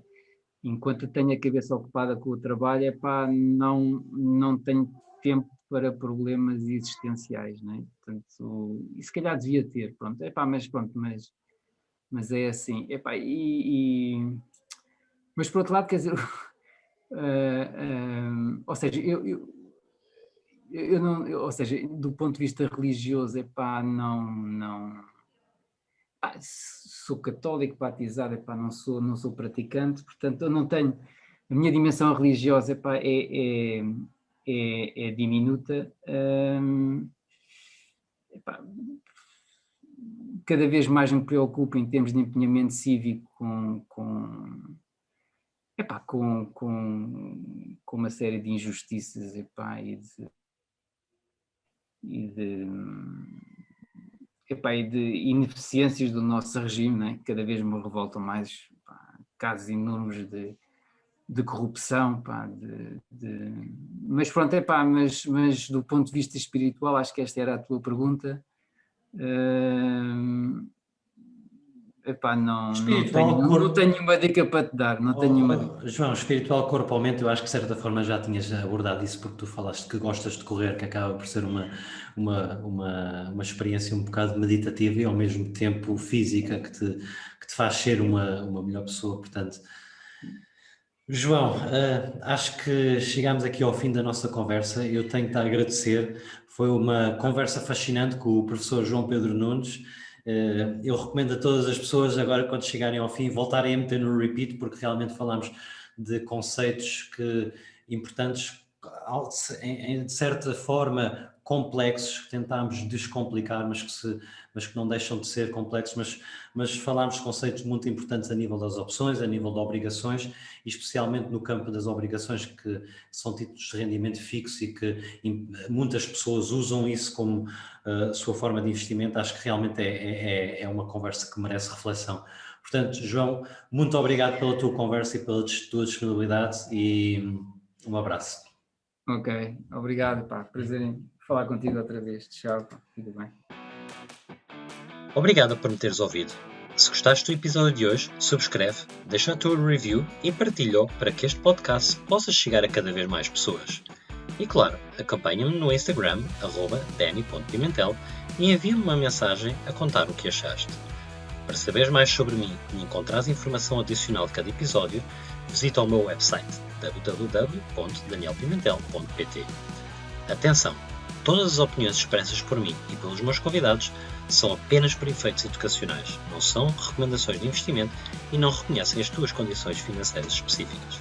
Enquanto tenho a cabeça ocupada com o trabalho, epá, não tenho tempo para problemas existenciais, não é? Portanto, e se calhar devia ter, pronto, mas é assim, mas por outro lado, quer dizer, ou seja, eu não, ou seja, do ponto de vista religioso, não, sou católico, batizado, não sou praticante, portanto, eu não tenho, a minha dimensão religiosa, é diminuta. Cada vez mais me preocupo em termos de empenhamento cívico com uma série de injustiças, e de ineficiências do nosso regime, né? Cada vez me revoltam mais casos enormes de corrupção, mas pronto, mas do ponto de vista espiritual, acho que esta era a tua pergunta. Não tenho nenhuma dica para te dar, não tenho nenhuma dica. João, espiritual corpo ou mente, eu acho que de certa forma já tinhas abordado isso, porque tu falaste que gostas de correr, que acaba por ser uma experiência um bocado meditativa e ao mesmo tempo física, que te faz ser uma melhor pessoa. Portanto, João, acho que chegamos aqui ao fim da nossa conversa. Eu tenho-te a agradecer. Foi uma conversa fascinante com o professor João Pedro Nunes. Eu recomendo a todas as pessoas, agora quando chegarem ao fim, voltarem a meter no repeat, porque realmente falamos de conceitos importantes, de certa forma complexos, que tentámos descomplicar, mas que não deixam de ser complexos, mas falámos de conceitos muito importantes a nível das opções, a nível de obrigações, e especialmente no campo das obrigações, que são títulos de rendimento fixo e que muitas pessoas usam isso como sua forma de investimento. Acho que realmente é uma conversa que merece reflexão. Portanto, João, muito obrigado pela tua conversa e pela tua disponibilidade, e um abraço. Ok, obrigado, prazer em falar contigo outra vez. Tchau, tudo bem. Obrigado por me teres ouvido. Se gostaste do episódio de hoje, subscreve, deixa a tua review e partilha-o para que este podcast possa chegar a cada vez mais pessoas. E claro, acompanha-me no Instagram, @dani.pimentel, e envia-me uma mensagem a contar o que achaste. Para saberes mais sobre mim e encontrares informação adicional de cada episódio, visita o meu website www.danielpimentel.pt. Atenção! Todas as opiniões expressas por mim e pelos meus convidados são apenas por efeitos educacionais, não são recomendações de investimento e não reconhecem as tuas condições financeiras específicas.